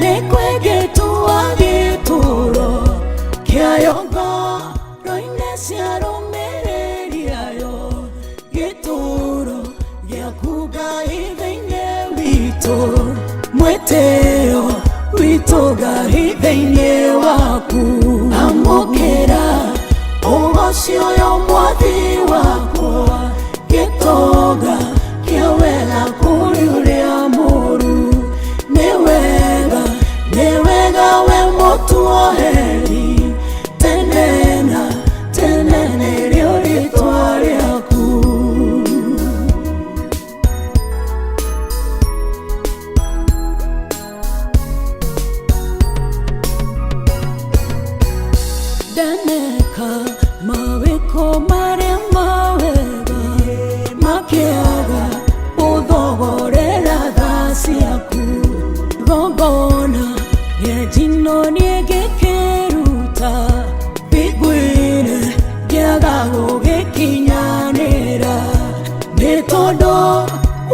Nikwege tuage turo Kiayongo Roinesia romereriayo Gituro Gyakuga ivenye wito Mweteo Witoga ivenye waku Amokera Ogosio yo mwathi wakwa Gitoga Kiawela kuriure amuru Niwega we motu oheri Tenena rio ritwa riaku Daneka mawiko maria mawega Makiaga uthogorera thasi yaku Gongona Yejino niegekeruta Bigwine Giagago gekinyanera Netondo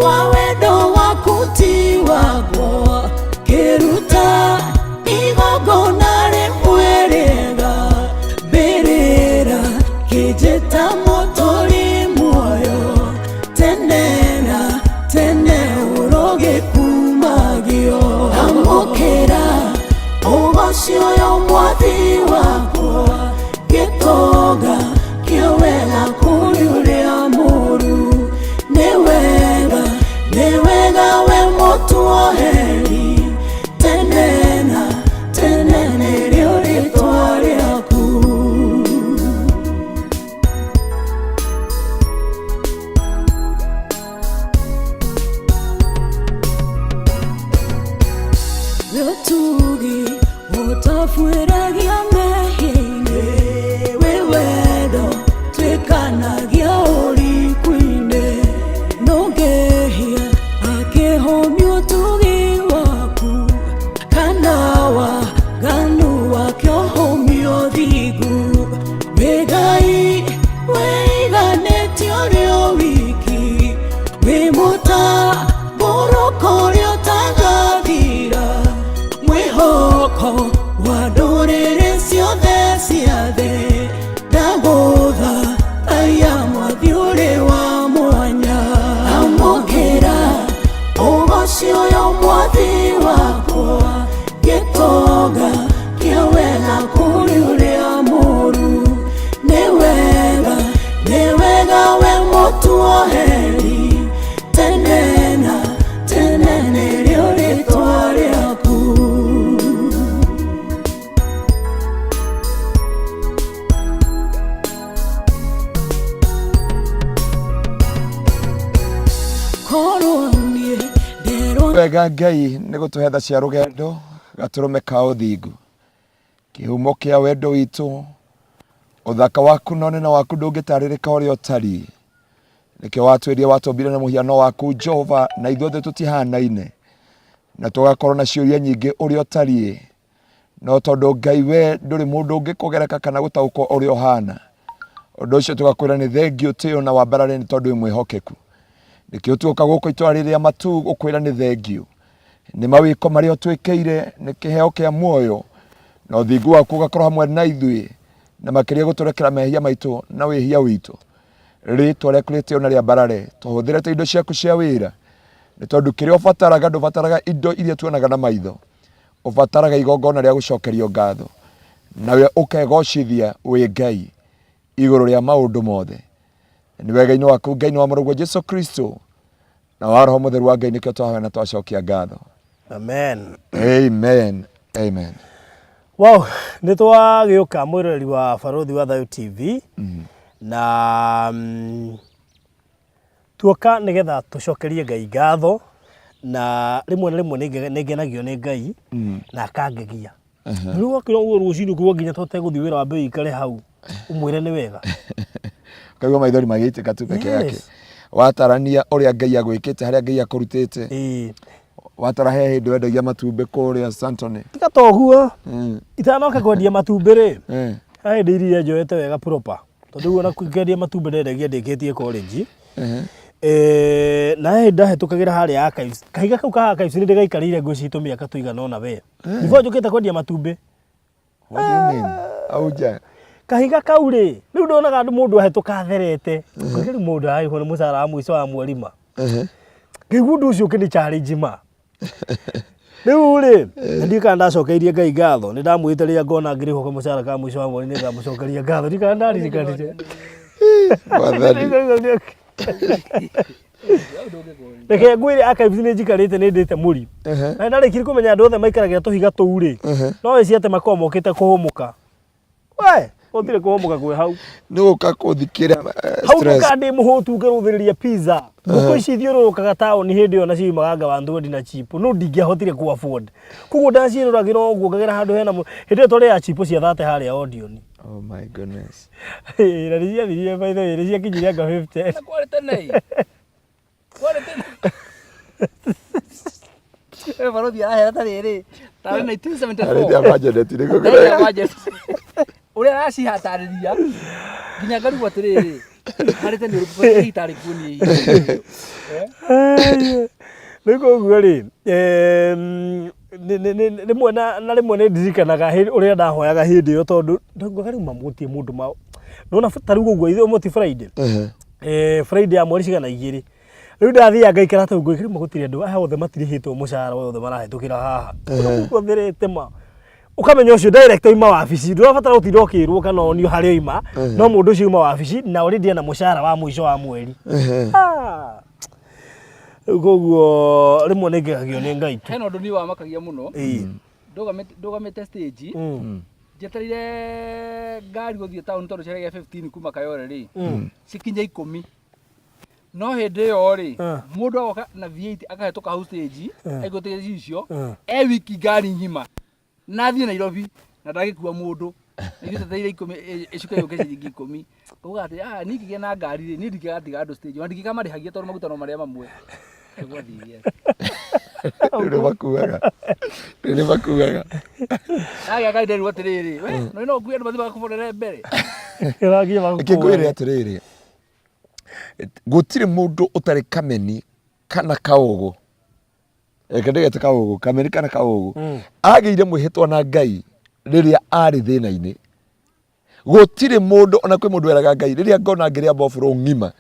Wawendo wakuti wagwa Keruta Igogona remwerega Berera Kijeta motori muoyo Tenena uroge kumagio Amokera Ogosio yo mwathi wakwa Gitoga Kiawela kuriure amuru Niwega we motu oheri Tenena rio ritwa riaku Yotugi Otafueragia mehine Wewedo Twekanagia ori kwinde Nogehia Akehomyo tugi waku Kanawa Ganua kyohomyo dhigu Wegai Weiganetio rio wiki Wemuta Borokorio tagadira Mwehoko Wadorere siothe siathe Dagotha Ayamwa thiure wa mwanya Amokera Ogosio yo mwathi wakwa Gitoga Kiawela kuriure amuru Niwega we motu oheri Tenena rio ritwa riaku Wega Ngai nigutuhetha cia rugendo gaturume ka uthingu kihumo kia wendo witu uthaka waku nonena waku ndungitaririka uria utari nikio watwiria watombire na muhiano waku Jehova na ithuothe tutihanaine na tugakorwo na ciuria nyingi uria utari no tondu Ngai we nduri mundu ungikugereka kana gutaukwo uria uhana undu ucio tugakwira ni thengio tio na wambarare ni tondu imwehokeku nikio tuoka guko itwariria matu ukwira ni thengio ni mawiko maria twikeire ni kiheo kia muoyo na uthingu waku ugakorwo hamwe na ithui na makiria guturekera mehia maitu na wihia witu ritwa rekurite na ria barare tuhuthirete indo ciaku cia wira ni tondu kiria ubataraga ndubataraga indo iria tuonaga na maitho ubataraga igongona ria gucokerio ngatho nawe ukegocithia wi Ngai iguru ria maundu mothe ni wega-ini waku Ngai wa Mũrũgwo Jesu Kristo na wa Roho Mũtheru wa Ngai nikio twahoya na twacokia ngatho. Amen. Amen. Amen. Wow, nitwagiuka mwirori wa Barothi wa Thayo TV na tuoka nigetha tucokerie Ngai ngatho na rimwe ningenagio ni Ngai na akangegia. Riu wakira uguo rucini kuwa nginya tuteguthi wira wa mbei ikare hau umwire ni wega. Kaigua maithori magĩitĩka tu peke yake. Watarania ũrĩa Ngai agwĩkĩte harĩa Ngai akũrutĩte. Watara he hĩndĩ wendagia matumbĩ kũrĩa Santoni. Tiga toguo. Itanoka kwendia matumbĩ rĩ. Ha hĩndĩ iria njoete wega proper. Tondu ona kwendia matumbĩ ndendagia ndĩkĩtie college. nae ndahĩtũkagĩra harĩa archives kahiga kau ka archives nĩ ndĩgaikarĩire ngwĩciria mĩaka tũigana ũna we before njũkĩte kwendia matumbĩ. What do you mean? Auja. Kahiga kau rĩ rĩu ndonaga andũ mũndũ ahĩtũka atherete rĩu mũndũ ararĩhwo nĩ mũcara wa mũico wa mweri ma ngĩigua ũndũ ũcio ũkĩnĩ challenge ma rĩu rĩ ndikana ndacokeirie Ngai ngatho nĩ ndamwĩte rĩrĩa ngona ngĩrĩhwo kwa mũcara ka mũico wa mweri nĩ ngamũcokeria ngatho ndikana ndaririkanire reke ngwĩre archives nĩ njikarĩte nĩ ndĩte mũri na ndarĩkire kũmenya andũ othe maikaragĩra tũhiga tũu rĩ no wĩci atĩ makorwo mokĩte kũhũmũka we ũtire kũhũmũka kwĩ hau nĩ gũka kũthikĩra hau tũka ndĩ mũhũtu ngĩrũthĩrĩria pizza ngũkũ ici ithiũrũrũkaga taũni hĩndĩ ĩyo na ciumaga Ngawanthũndi na chipo no ndingĩahotire ku afford koguo ndaciĩroragĩra ũguo ngagera handũ hena hĩndĩ ĩyo tũrĩ ya chipo ciathate harĩa Odeon. Oh my goodness. Na nĩciathirie by the way nĩciakinyirie anga 50. Kwarĩte nei barothi ahera tarĩrĩ tarĩ 1974 ũrĩa aracihatarĩria nginya ngarigwo atĩrĩrĩ harĩte nĩ ũrũkũ hitarĩ kuonie nĩ koguo rĩ rĩmwe na rĩmwe nĩ ndirikanaga ũrĩa ndahoyaga hĩndĩ ĩyo tondũ ngarĩu mamũtie mũndũ mao nona tarĩu ũguo ithuĩ ũmũti Friday Friday ya mweri cigana igĩrĩ rĩu ndathiaga ngaikara tau ngũikĩrĩ magũtirĩ andũ aya othe matirĩhĩtwo mũcara wothe marahĩtũkĩra haha ũkũthĩrĩte ma ukamenya ũcio director ima wabici ndũrabatara gũtinda ũkĩrwo kana onio harĩa ima no mũndũ ũcio uma wabici na already na mũcara wa mũico wa mweri koguo rĩmwe nĩ ngegagio nĩ Ngai tu hena ũndũ niĩ wamakagia mũno ndũgamĩte stage njetereire ngari gũthiĩ taũni tondũ ciarege 15 kuma Kayole rĩ cikinya 10 no hĩndĩ ĩyo rĩ mũndũ agoka na V8 akahĩtũka hau stage aigũtĩgĩci icio wiki ngari ng'ima nathiĩ Nairobi na ndagĩkua mũndũ nĩgĩteteire 10 icuka yũke ciringi 10 kuuga atĩ NIKI gĩa na ngari rĩ niĩ ndingĩgatiga andũ stage na ndingĩkamarĩhagia tondũ magutano marĩa mamwe gwathithia nĩ makuaga agĩa ngari nderwo atĩrĩrĩ we no ngui andũ mathi magakũborere mbere ngĩkwĩre atĩrĩrĩ gũtirĩ mũndũ ũtarĩ kameni kana kaũgũ ndĩgete kaũgũ kameni kana kaũgũ agĩire mwĩhĩtwa na Ngai rĩrĩa arĩ thĩna-inĩ gũtirĩ mũndũ ona kwĩ mũndũ weraga Ngai rĩrĩa ngona ngĩrĩa boboro ng'ima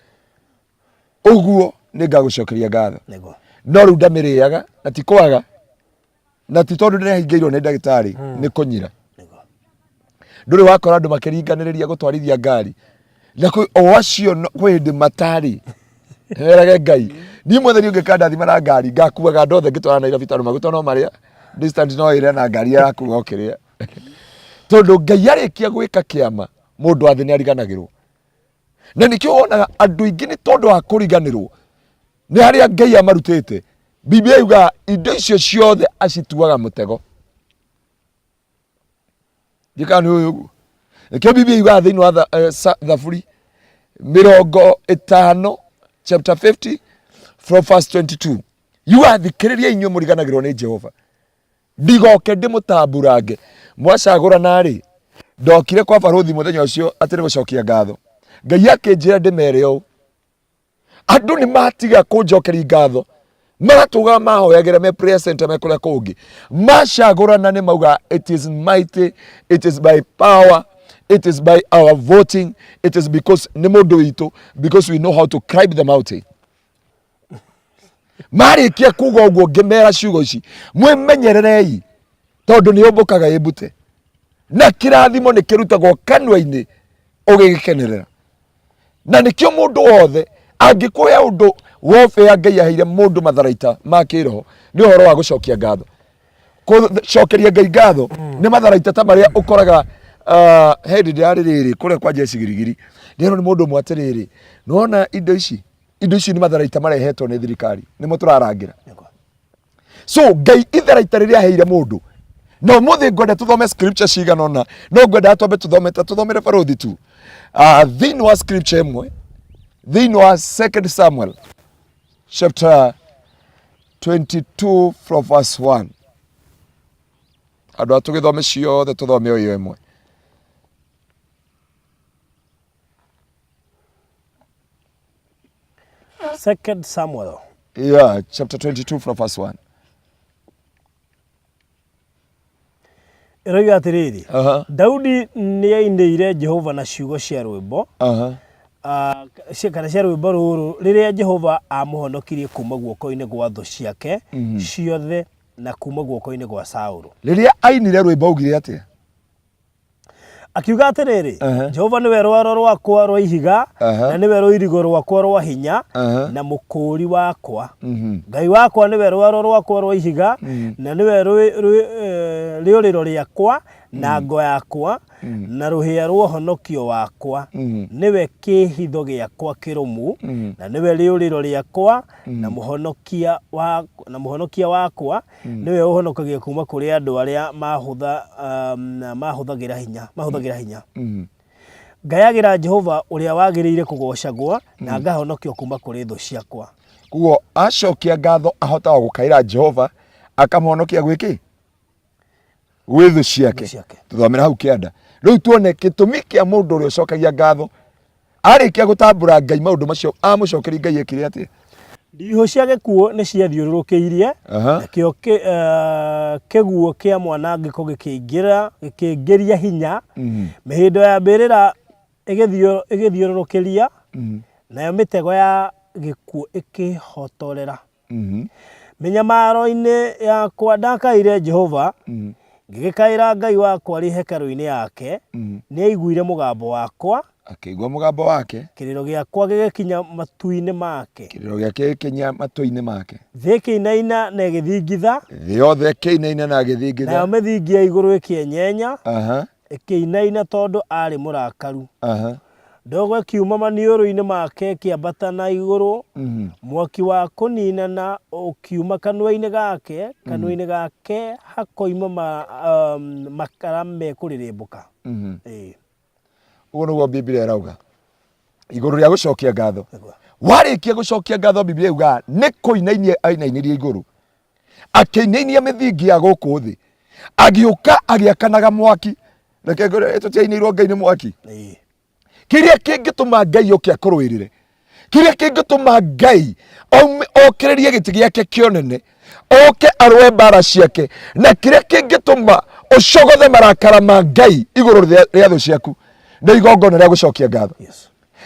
ũguo nĩ ngagũcokeria ngatho no rĩu ndamĩrĩaga na ti kwaga na ti tondũ ndĩrahingĩirwo nĩ ndagĩtarĩ nĩ kũnyira ndũrĩ wakora andũ makĩringanĩrĩria gũtwarithia ngari na o acio kwĩ hĩndĩ matarĩ herage Ngai niĩ mũtheri ũngĩka ndathima na ngari ngakuaga andũ othe ngĩtwara Nairobi tondũ maguta no marĩa distance no ĩrĩa na ngari yakuga okĩrĩa tondũ Ngai arĩkia gwĩka kĩama mũndũ athĩ nĩ ariganagĩrwo na nĩkĩo wonaga andũ aingĩ nĩ tondũ wa kũriganĩrwo nĩ harĩa Ngai amarutĩte Biblia yuga indo icio ciothe acituaga mũtego njĩkana ũyũ ũguo nĩkĩo Biblia yuga thĩinĩ wa Thaburi 50 chapter 50 from verse 22 yuga thikĩrĩria inyuĩ mũriganagĩrwo nĩ Jehova ndigoke ndĩmũtamburange mwacagũrana rĩ ndokire kwa barothi mũthenya ũcio atĩ nĩ gũcokia ngatho Ngai akĩnjĩra ndĩmere ũũ andũ nĩ matiga kũnjokeria ngatho magatũga mahoyagĩra me prayer center mekũrĩa kũngĩ macagũrana nĩ mauga it is mighty, it is by power, it is by our voting, it is because nĩ mũndũ witũ, because we know how to climb the mountain. Marĩkia kuga ũguo ngĩmera ciugo ici mwĩmenyererei tondũ nĩ ũmbũkaga ĩmbute na kĩrathimo nĩ kĩrutagwo kanua-inĩ ũgĩgĩkenerera na nĩkĩo mũndũ wothe angĩkũhe ũndũ warfare Ngai aheire mũndũ matharaita ma kĩroho nĩ ũhoro wa gũcokia ngatho gũcokeria Ngai ngatho nĩ matharaita ta marĩa ũkoraga hĩndĩ ndĩarĩ rĩrĩ kũrĩa kwa Jesse Girigiri ndĩrwo nĩ mũndũ ũmwe atĩrĩrĩ nĩwona indo ici nĩ matharaita marehetwo nĩ thirikari nĩmo tũrarangĩra so Ngai itharaita rĩrĩa aheire mũndũ no mũthĩ ngwenda tũthome scripture cigana ũna no ngwenda twambe tũthomere barothi tu thĩinĩ wa scripture ĩmwe thĩinĩ wa 2 Samuel chapter 22 from verse 1 andũ atũgĩthome ciothe tũthome ũyũ ĩmwe 2 Samuel. Yeah, chapter 22 from verse 1. Eroiga atiriri. Daudi nĩ ainĩire Jehova na ciugo cia rwĩmbo. Kana cia rwĩmbo rũrũ rĩrĩa Jehova amũhonokirie kuma guoko-inĩ gwa thũ ciake ciothe na kuma guoko-inĩ gwa Saũlũ. Rĩrĩa ainire rwĩmbo augire atĩa? Akiuga atiriri, Jehova niwe rwaro rwakwa rwa ihiga na niwe rũirigo rwakwa rwa hinya na mũkũri wakwa. Ngai wakwa niwe rwaro rwakwa rwa ihiga na niwe rĩũrĩro rĩakwa na ngo yakwa na rũhĩa rwa ũhonokio wakwa. Niwe kĩĩhitho gĩakwa kĩrũmu na niwe rĩũrĩro rĩakwa na mũhonokia wakwa. Niwe ũhonokagia kuma kũrĩ andũ arĩa mahũthagĩra hinya. Ngayagĩra Jehova ũrĩa wagĩrĩire kũgocagwo na ngahonokio kuma kũrĩ thũ ciakwa. Kuo acokia ngatho ahotaga gũkaĩra Jehova akamũhonokia gwĩkĩ? Gwĩ thũ ciake. Tuthomera hau kĩanda. Rĩu tuone gĩtũmi kĩa mũndũ ũrĩa ũcokagia ngatho arĩkia gũtambũra Ngai maũndũ macio amũcokeria Ngai ekire atĩa? Ndiho cia gĩkuũ nĩ ciathiũrũrũkĩirie nakĩo kĩguũ kĩa mwanangĩko gĩkĩingĩria hinya. Mĩhĩndo ya mbĩrĩra ĩgĩthiũrũrũkĩria nayo mĩtego ya gĩkuũ ĩkĩhotorera. Mĩnyamaro-inĩ yakwa ndakaire Jehova ngĩgĩkaĩra Ngai wakwa arĩ hekarũ-inĩ yake. Nĩ aiguire mũgambo wakwa, akĩigua mũgambo wake, kĩrĩro gĩakwa gĩgĩkinya matu-inĩ make. Kĩrĩro gĩake gĩkinya matũ-inĩ make. Thĩ ĩkĩinaina na ĩgĩthingitha, thĩ yothe ĩkĩinaina na ĩgĩthingitha, nayo mĩthingi ya igũrũ ĩkĩenyenya ĩkĩinaina tondũ arĩ mũrakaru. Ndogo ĩkiuma maniũrũ-inĩ make ĩkĩambata na igũrũ. Mwaki wa kũninana ũkiuma kanua-inĩ gake hakoima makara mekũrĩrĩmbũka. Ũguo nĩguo Biblia ĩrauga igũrũ rĩa gũcokia ngatho. Warĩkia gũcokia ngatho Biblia yuga nĩ kũinainia ainainirie igũrũ, akĩinainia mĩthingi ya gũkũ thĩ, agĩũka agĩakanaga mwaki. Reke ngore tũtiainĩirwo Ngai nĩ mwaki. Kĩrĩa kĩngĩtũma Ngai oke akũrũĩrĩre, kĩrĩa kĩngĩtũma Ngai okĩrĩrie gĩtĩ gĩake kĩonene, oke arũe mbara ciake, na kĩrĩa kĩngĩtũma ũcogothe marakara ma Ngai igũrũ rĩa thũ ciaku nĩ igongona rĩa gũcokia ngatho.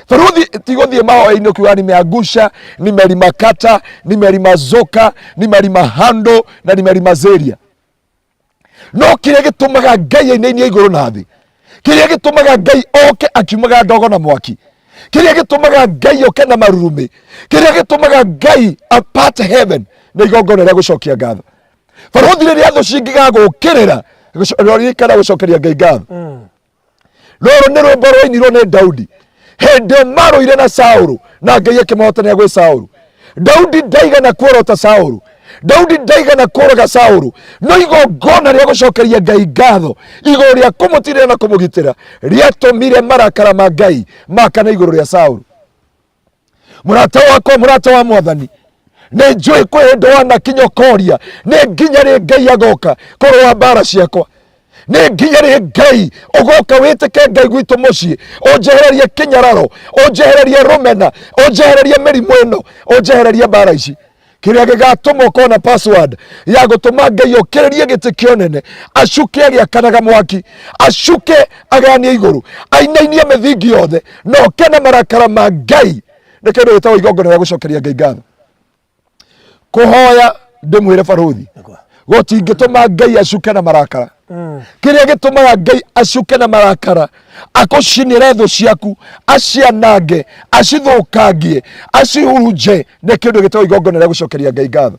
Tondũ tigũthiĩ mahoya-inĩ ũkiuga nimeangusha, nimelimakata, nimelimazoka, nimelimahando na nimelimazeria. No kĩrĩa gĩtũmaga Ngai ainainie igũrũ na thĩ, kĩrĩa gĩtũmaga Ngai oke akiumaga ndogo na mwaki, kĩrĩa gĩtũmaga Ngai oke na marurumĩ, kĩrĩa gĩtũmaga Ngai apart heaven nĩ igongona rĩa gũcokia ngatho. Barũthi rĩrĩa thũ cingĩgagũkĩrĩra rĩrikana gũcokeria Ngai ngatho. Rũrũ nĩ rwĩmbo rwainirwo nĩ Daudi hĩndĩ marũire na Saũlũ na Ngai akĩmũhotanĩra gwĩ Saũlũ. Daudi ndaigana kuorota Saũlũ, Daudi ndaigana kũũraga Saũlũ, no igongona rĩa gũcokeria Ngai ngatho igũrũ rĩa kũmũtirĩra na kũmũgitĩra rĩatũmire marakara ma Ngai makana igũrũ rĩa Saũlũ. Mũrata wakwa, mũrata wa Mwathani, nĩ njũĩ kwĩ hĩndĩ wanakinya ũkoria nĩ nginya rĩ Ngai agoka kũrũa mbara ciakwa, nĩ nginya rĩ Ngai ũgoka wĩtĩke Ngai gwitũ mũciĩ ũnjehererie kĩnyararo, ũnjehererie rũmena, ũnjehererie mĩrimũ ĩno, ũnjehererie mbara ici. Kĩrĩa gĩgatũma ũkorwo na password ya gũtũma Ngai okĩrĩrie gĩtĩ kĩonene, acuke agĩakanaga mwaki, acuke aganie igũrũ, ainainie mĩthingi yothe, na oke na marakara ma Ngai. Nĩ kĩndũ gĩtagwo igongona rĩa gũcokeria Ngai ngatho. Kũhoya ndĩmwĩre barũthi gũtingĩtũma Ngai acuke na marakara. Kĩrĩa gĩtũmaga Ngai acuke na marakara, akũcinĩre thũ ciaku, acianange, acithũkangie, acihurunje, nĩ kĩndũ gĩtagwo igongona rĩa gũcokeria Ngai ngatho.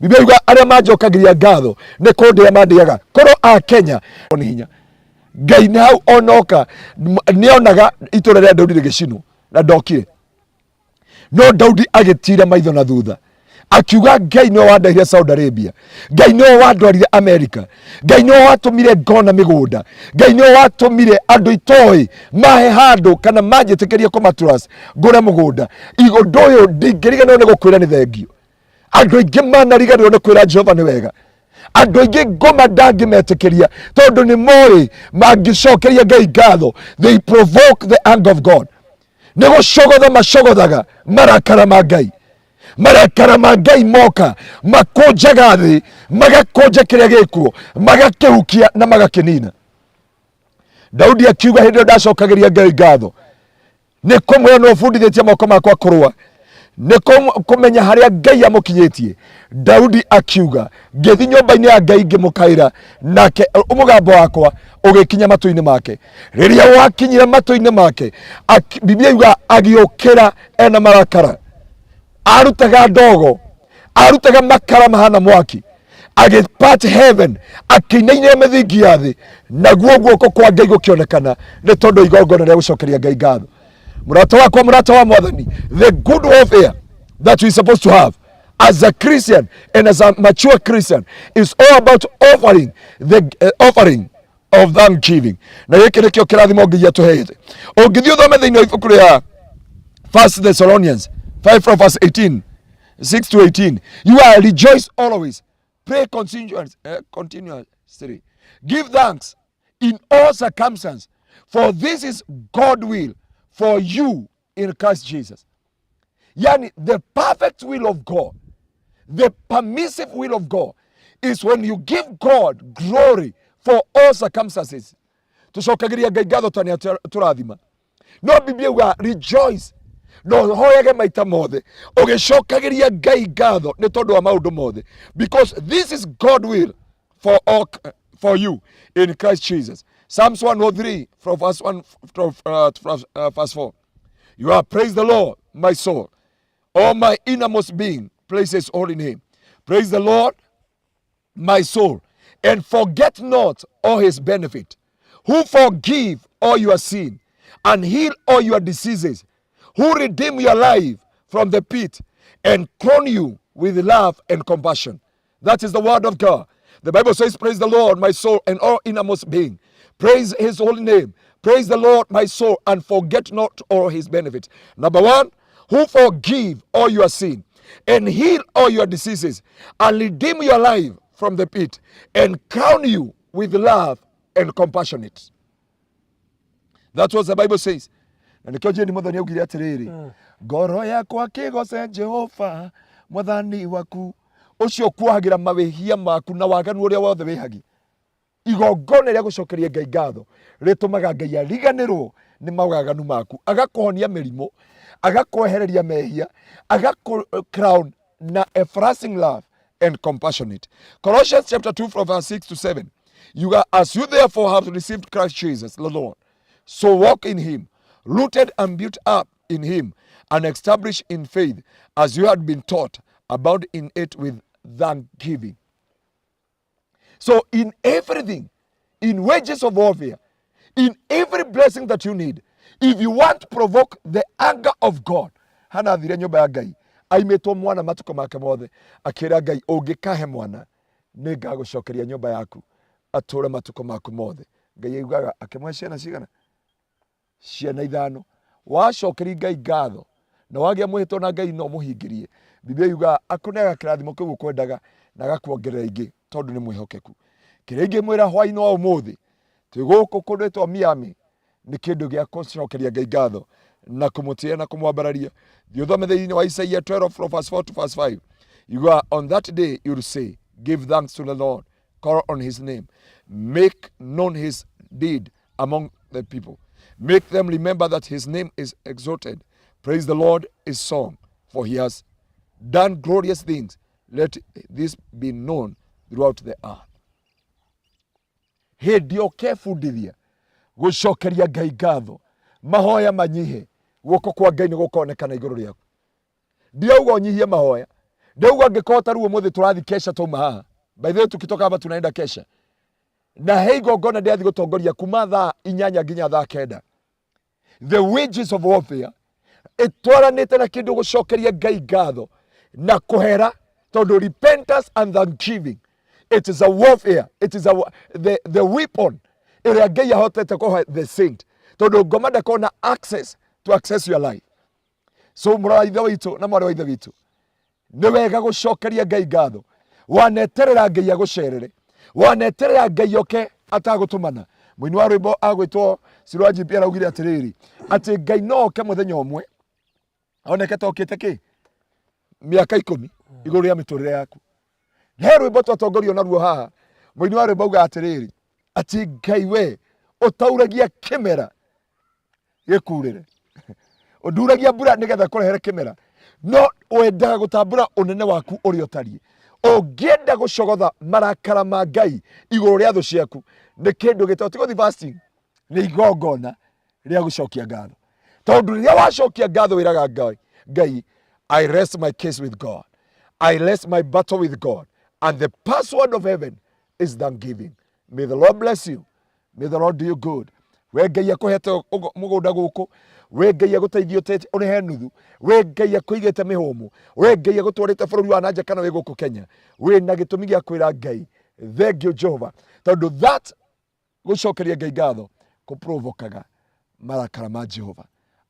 Biblia yuga arĩa manjokagĩria ngatho nĩ kũndĩa mandĩaga. Korwo a Kenya nĩ hinya Ngai nĩ hau onoka nĩonaga itũra rĩa Daudi rĩgĩcinwo na ndokire, no Daudi agĩtira maitho na thutha akiuga Ngai nĩwe wandehire Saudi Arabia, Ngai nĩwe wandwarire America, Ngai nĩwe watũmire ngona mĩgũnda, Ngai nĩwe watũmire andũ itoĩ mahe handũ kana manjĩtĩkĩrie kũmaturas ngũre mũgũnda. Ũndũ ũyũ ndingĩriganĩrwo nĩ gũkwĩra nĩ thengio. Andũ aingĩ manariganĩrwo nĩ kwĩra Jehova nĩ wega. Andũ aingĩ ngoma ndangĩmetĩkĩria tondũ nĩ moĩ mangĩcokeria Ngai ngatho they provoke the anger of God. Nĩ gũcogotha macogothaga marakara ma Ngai. marakara ma Ngai moka makonjaga thĩ magakonja kĩrĩa gĩkuo magakĩhukia na magakinina. Daudi akiuga hĩndĩ ĩyo ndacokagĩria Ngai ngatho nĩ kũmwĩra no bundithĩtie moko makwa kũrũa, nĩ kũmenya harĩa Ngai amũkinyĩtie. Daudi akiuga ngĩthi nyũmba-inĩ ya Ngai ngĩmũkaĩra nake mũgambo wakwa ũgĩkinya matũ-inĩ make. Rĩrĩa wakinyire matũ-inĩ make Biblia yuga agĩũkĩra ena marakara, arutaga ndogo, arutaga makara mahana mwaki, agĩpart heaven, akĩinainia mĩthingi ya thĩ, naguo guoko kwa Ngai gũkĩonekana nĩ tondũ igongona rĩa gũcokeria Ngai ngatho. Murata wakwa, murata wa Mwathani, the good warfare that we supposed to have as a Christian and as a mature Christian is all about offering the offering of thanksgiving. Na gĩkĩ nĩkĩo kĩrathimo Ngai atũheete. Ũngĩthiĩ ũthome thĩinĩ wa ibuku rĩa 1 Thessalonians 5 from verse 18, 6 to 18, you are rejoice always, pray continuously, give thanks in all circumstances, for this is God's will for you in Christ Jesus. Yani, the perfect will of God, the permissive will of God is when you give God glory for all circumstances. Tucokagiria Ngai ngatho tani turathima. No Biblia yuga rejoice, no hoyage maita mothe ugicokagiria Ngai ngatho ni tondu wa maundu mothe, because this is God will for all, for you in Christ Jesus. Psalms 103 from verse 1 to verse 4. You are praise the Lord, my soul. All my innermost being, praise his holy name. Praise the Lord, my soul, and forget not all his benefit, who forgive all your sin and heal all your diseases, who redeem your life from the pit and crown you with love and compassion. That is the word of God. The Bible says, praise the Lord, my soul, and all innermost being. Praise his holy name. Praise the Lord, my soul, and forget not all his benefits. Number one, who forgive all your sin and heal all your diseases and redeem your life from the pit and crown you with love and compassionate. That's what the Bible says. Na nikio jeni Mwathani augire atiriri, ngoro yakwa kĩgoce Jehova Mwathani waku, ucio kuahagira mawĩhia maku na waganu ũrĩa wothe wĩhagia. Igongona rĩa gũcokeria Ngai ngatho rĩtũmaga Ngai ariganĩrwo nĩ mawaganu maku, agakũhonia mĩrimũ, agakwehereria mehia, crown na everlasting love and compassionate. Colossians chapter 2 from verse 6 to 7. You are, as you therefore have received Christ Jesus the Lord, so walk in him, rooted and built up in him, and established in faith, as you had been taught, abound in it with thanksgiving. So in everything, in wages of warfare, in every blessing that you need, if you want to provoke the anger of God, hana thire nyumba ya Ngai aimetwo mwana matuko make mothe akira Ngai ungikahe mwana ni ngagucokeria nyumba yaku ature matuko maku mothe. Ngai yugaga akimwe ciana cigana, ciana 5. Wacokeria Ngai ngatho na wagia mwihito na Ngai no muhingirie. Biblia yuga akuneaga kirathimo kiu ukwendaga na gakuongerera ingi tondu ni mwihokeku. Kĩrĩa ingĩmwĩra hwaĩ-inĩ wa ũmũthĩ, twĩ gũkũ kũndũ gwĩtwo Miami, nĩ kĩndũ gĩa gũcokeria Ngai ngatho na kũmũtĩa na kũmwambararia. Thiĩ ũthome thĩinĩ wa Isaiah 12 from verse 4 to verse 5. You are on that day you'll say, give thanks to the Lord, call on his name, make known his deed among the people, make them remember that his name is exalted. Praise the Lord is song, for he has done glorious things. Let this be known throughout the earth. Hĩndĩ ũkebundithia gũcokeria Ngai ngatho, mahoya manyihe, guoko kwa Ngai nĩ gũkonekana igũrũ rĩaku. Ndiauga ũnyihie mahoya, ndiauga angĩkorwo ta rĩu ũmũthĩ tũrathi kesha twauma haha, by the way tukitoka hapa tunaenda kesha, na he igongona ndĩathi gũtongoria kuma thaa 8 nginya thaa 9. The wages of warfare ĩtwaranĩte na kĩndũ gũcokeria Ngai ngatho na kũhera, tondu repentance and thanksgiving, it is a warfare, it is the weapon ĩrĩa Ngai ahotete kũhe the saint, tondu ngoma ndakona access to access your life. So mũrũ wa ithe witũ na mwarĩ wa ithe witũ, nĩ wega gũcokeria Ngai ngatho, waneterera Ngai agũcerere, waneterera Ngai oke atagũtũmana. Mũini wa rwĩmbo agwĩtwo Sirwaji pia araugire atiriri, atĩ Ngai no oke mũthenya ũmwe oneke ta okĩte kĩ miaka 10 iguru ya miturire yaku he rwimbo twatongorio naruo haha muini wa rwimbo uga atiriri ati Ngai we utauragia kimera gikurire uduragia mbura nigetha kurehere kimera no wendaga gutambura unene waku uri otari ungienda gucogotha marakara ma Ngai iguru ria thu ciaku ni kindu gitoti fasting ni igongona ria gucokia ngatho tondu ria wacokia ngatho wiraga Ngai I rest my case with God, I rest my battle with God, and the password of heaven is thanksgiving. May the Lord bless you, may the Lord do you good. We Ngai akuhete mugunda guku, we Ngai aguteithio tete unehe nuthu, we Ngai akuigete mihumu, we Ngai agutwarite bururi wa nanja kana we guku Kenya, we na gitumi gia kwira Ngai thank you Jehovah, tondu that gucokeria Ngai ngatho kuprovokaga marakara ma Jehova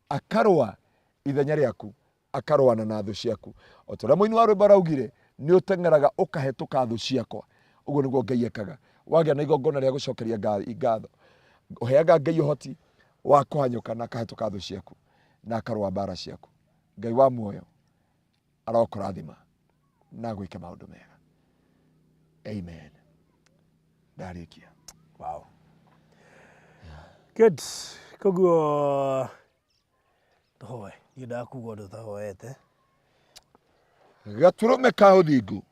akarwa ithenya riaku akarwana na thu ciaku otora muini wa rwimbo raugire ni utengeraga ukahetuka thu ciakwa uguo niguo Ngai ekaga wagia na igongona ria gucokeria ngatho uheaga Ngai uhoti wa kuhanyuka na akahetuka thu ciaku na akarwa bara ciaku. Ngai wa muoyo arokurathima na gwike maundu mega. Amen. Ndarikia. Wow. Good. Koguo Hoe, yida kugo ndo tahoete. Gaturume ka uthingu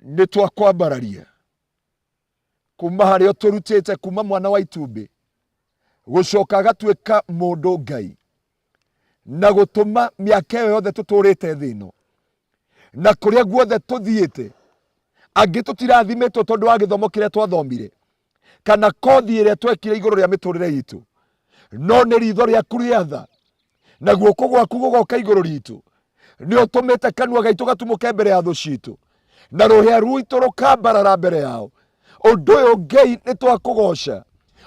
ni twakwambararia kuma haria turutite kuma mwana wa itumbi gucoka gatuika mundu Ngai na gutuma miaka yothe tuturite thino na kuria guothe tuthiite angi tutirathimitwo tondu wa githomo kiria twathomire kana kothi iria twekire iguru ria miturire yitu no ni ritho riaku riatha na guoko gwaku gugoka iguru ritu ni utumite kanua gaitu gatumuke mbere ya thu citu na ruhia rwitu rukambarara mbere yao. Undu uyu Ngai ni twakugoca,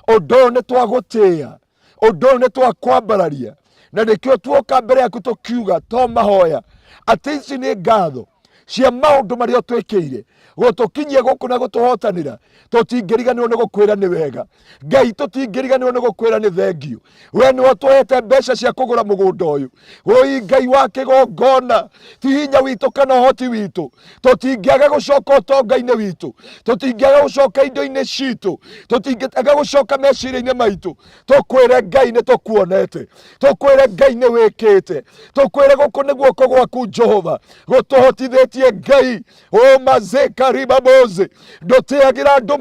undu uyu ni twagutia, undu uyu ni twakwambararia na nikio tuoka mbere yaku tukiuga to mahoya ati ici ni ngatho cia maundu maria twekire gutukinyia guku na gutuhotanira tutingiriganirwo ni gukwira ni wega Ngai tutingiriganirwo ni gukwira ni thengio we ni watuhete mbeca cia kugura mugunda uyu oi Ngai wa kigongona ti hinya witu kana hoti witu tutingiaga gucoka utonga-ini witu tutingiaga gucoka indo-ini citu tutingiaga gucoka meciria-ini maitu tukwire Ngai ni tukuonete tukwire Ngai ni wikite tukwire guku ni guoko gwaku Jehova gutuhotithitie Ngai o mazeka ribaboze ndoteagira andu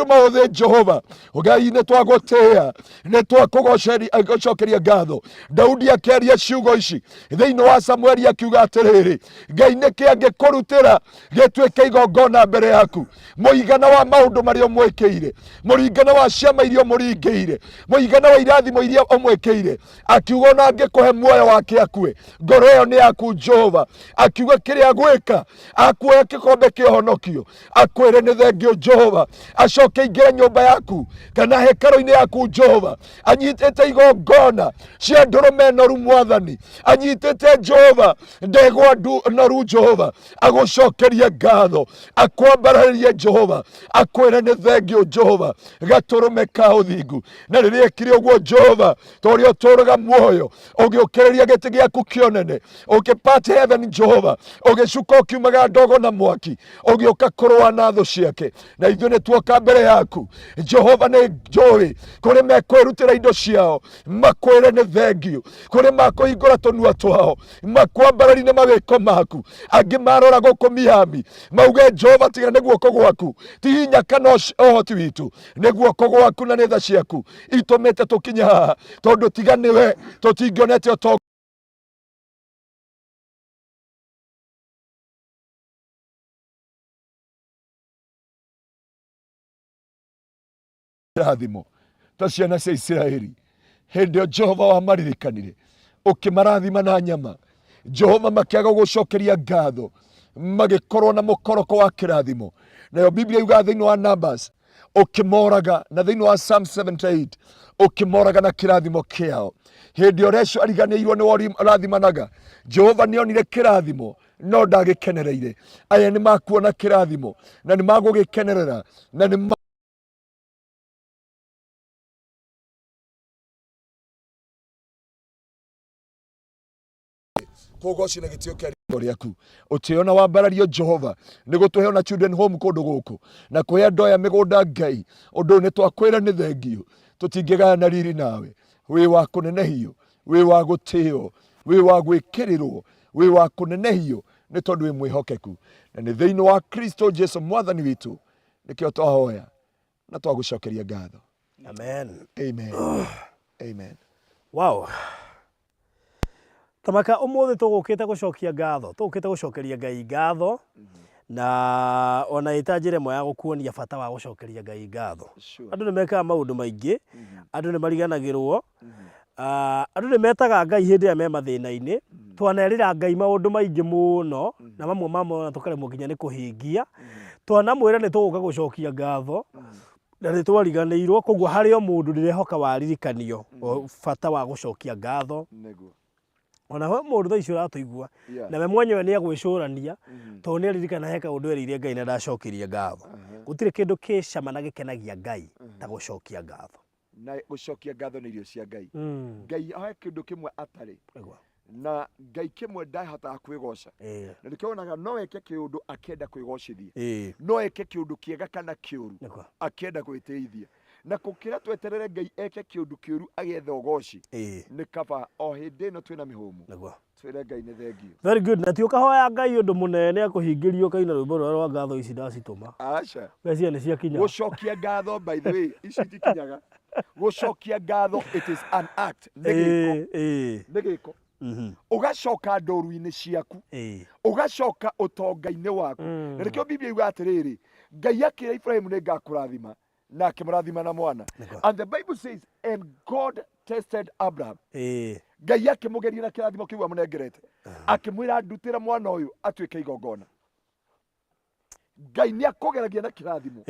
mauthi Jehova Ngai ni twagutia ni twakugoceria ngatho. Daudi akeria ciugo ici thiini wa Samueli akiuga atiriri Ngai niki angikurutira gituike igongona mbere yaku muigana wa maundu maria mwekire muringana wa ciama iria muringiire muigana wa irathimo iria omwekire akiuga na angikuhe muoyo wake akue ngoro iyo ni yaku Jehova akiuga kiria gwika akuoya kikombe kia honokio akwire ni thengio Jehova acoke ingire nyumba yaku kana hekaro-ini yaku Jehova anyitite igongona cia ndurume noru mwathani anyitite Jehova ndegwa noru Jehova agucokerie ngatho akwambararie Jehova akwire ni thengio Jehova gaturume ka uthingu na riria ekire uguo Jehova tori uturaga muoyo ugiukireria giti giaku kionene ukipate heaven Jehova ugicuka ukiumaga ndogo na mwaki ugiuka kurwa na thu ciake na ithuĩ nĩ tuoka mbere yaku Jehova nĩ njũĩ kũrĩ mekwĩrutĩra indo ciao makwĩre nĩ thengio kũrĩ makũhingũra tũnua twao makwambarari nĩ mawĩko maku angĩ marora gũkũ Miami mauge Jehova tiga nĩ guoko gwaku ti hinya kana ũhoti witũ nĩ guoko gwaku na nĩ tha ciaku itũmĩte tũkinya haha tondũ tiga nĩwe tũtingĩonete ũtonga rathimo ta ciana cia Isiraeli hindi ĩyo Jehova wamaririkanire ukimarathima na nyama Jehova makiaga gucokeria ngatho magikorwo na mukoroko wa kirathimo nayo Biblia yuga thiini wa Numbers ukimoraga na thiini wa Psalm 78 ukimoraga na kirathimo kiao hindi ĩyo Reshu ariganĩirwo nĩ rathimanaga Jehova nĩonire kirathimo no ndagĩkenereire aya nĩ makuona kirathimo na nĩ magũgĩkenerera na nĩ kugoci na gitio kia riaku utiona wambarario Jehova ni gutuhe ona children home kundu guku na kuhe ndoya migunda Ngai undu ni twakwira ni thengio tutingigana na riri nawe wi wa kunenehio wi wa gutio wi wa gwikirirwo wi wa kunenehio ni tondu wi mwihokeku na ni thiini wa Kristo Jesu mwathani witu nikio twahoya na twagucokeria ngatho. Amen. Amen. Amen. Wow. Tamaka umuthi tugukite gucokia ngatho, tugukite gucokeria Ngai ngatho na ona itajire mo ya gukuonia bata wa gucokeria Ngai ngatho. Andu ni mekaga maundu maingi, andu ni mariganagirwo, andu ni metaga Ngai hindi ya me mathina-ini, twanerira Ngai maundu maingi muno na mamwe mamo tukaremwo nginya ni kuhingia, twanamwira ni tuguka gucokia ngatho na ni twariganirwo koguo hari o mundu ndirehoka waririkanio bata wa gucokia ngatho. Ona ho mundu thaicio ratuigua na we mwenyewe ni agwicurania to ni aririkana heka undu erire Ngai na ndacokirie ngatho. Gutire kindu kicama na gikenagia Ngai ta gucokia ngatho. Na gucokia ngatho ni irio cia Ngai. Ngai ahe kindu kimwe atari na Ngai kimwe ndahota kwigoca na nikionaga no eke kiundu akienda kwigocithia no eke kiundu kiega kana kiuru akienda gwiteithia na kukira tweterere Ngai eke kiundu kiuru agethe ugoci ni kaba o hindi no twina mihumu twire Ngai ni thengio. Very good. Na ti ukahoya Ngai undu munene akuhingirio kaina rwimbo rwa ngatho ici ndacituma acha wecia ni cia kinya gucokia ngatho. By the way ici tikinyaga gucokia ngatho, it is an act nigiko ugacoka ndoru-ini ciaku ugacoka utonga-ini waku na nikio Biblia yuga atiriri Ngai akira Ibrahimu ni ngakurathima na akimurathima na mwana. And the Bible says and God tested Abraham. Ngai akimugeria na kirathimo kiu amunengerete akimwira ndutira mwana uyu atuike igongona. Ngai ni akugeragia na kirathimo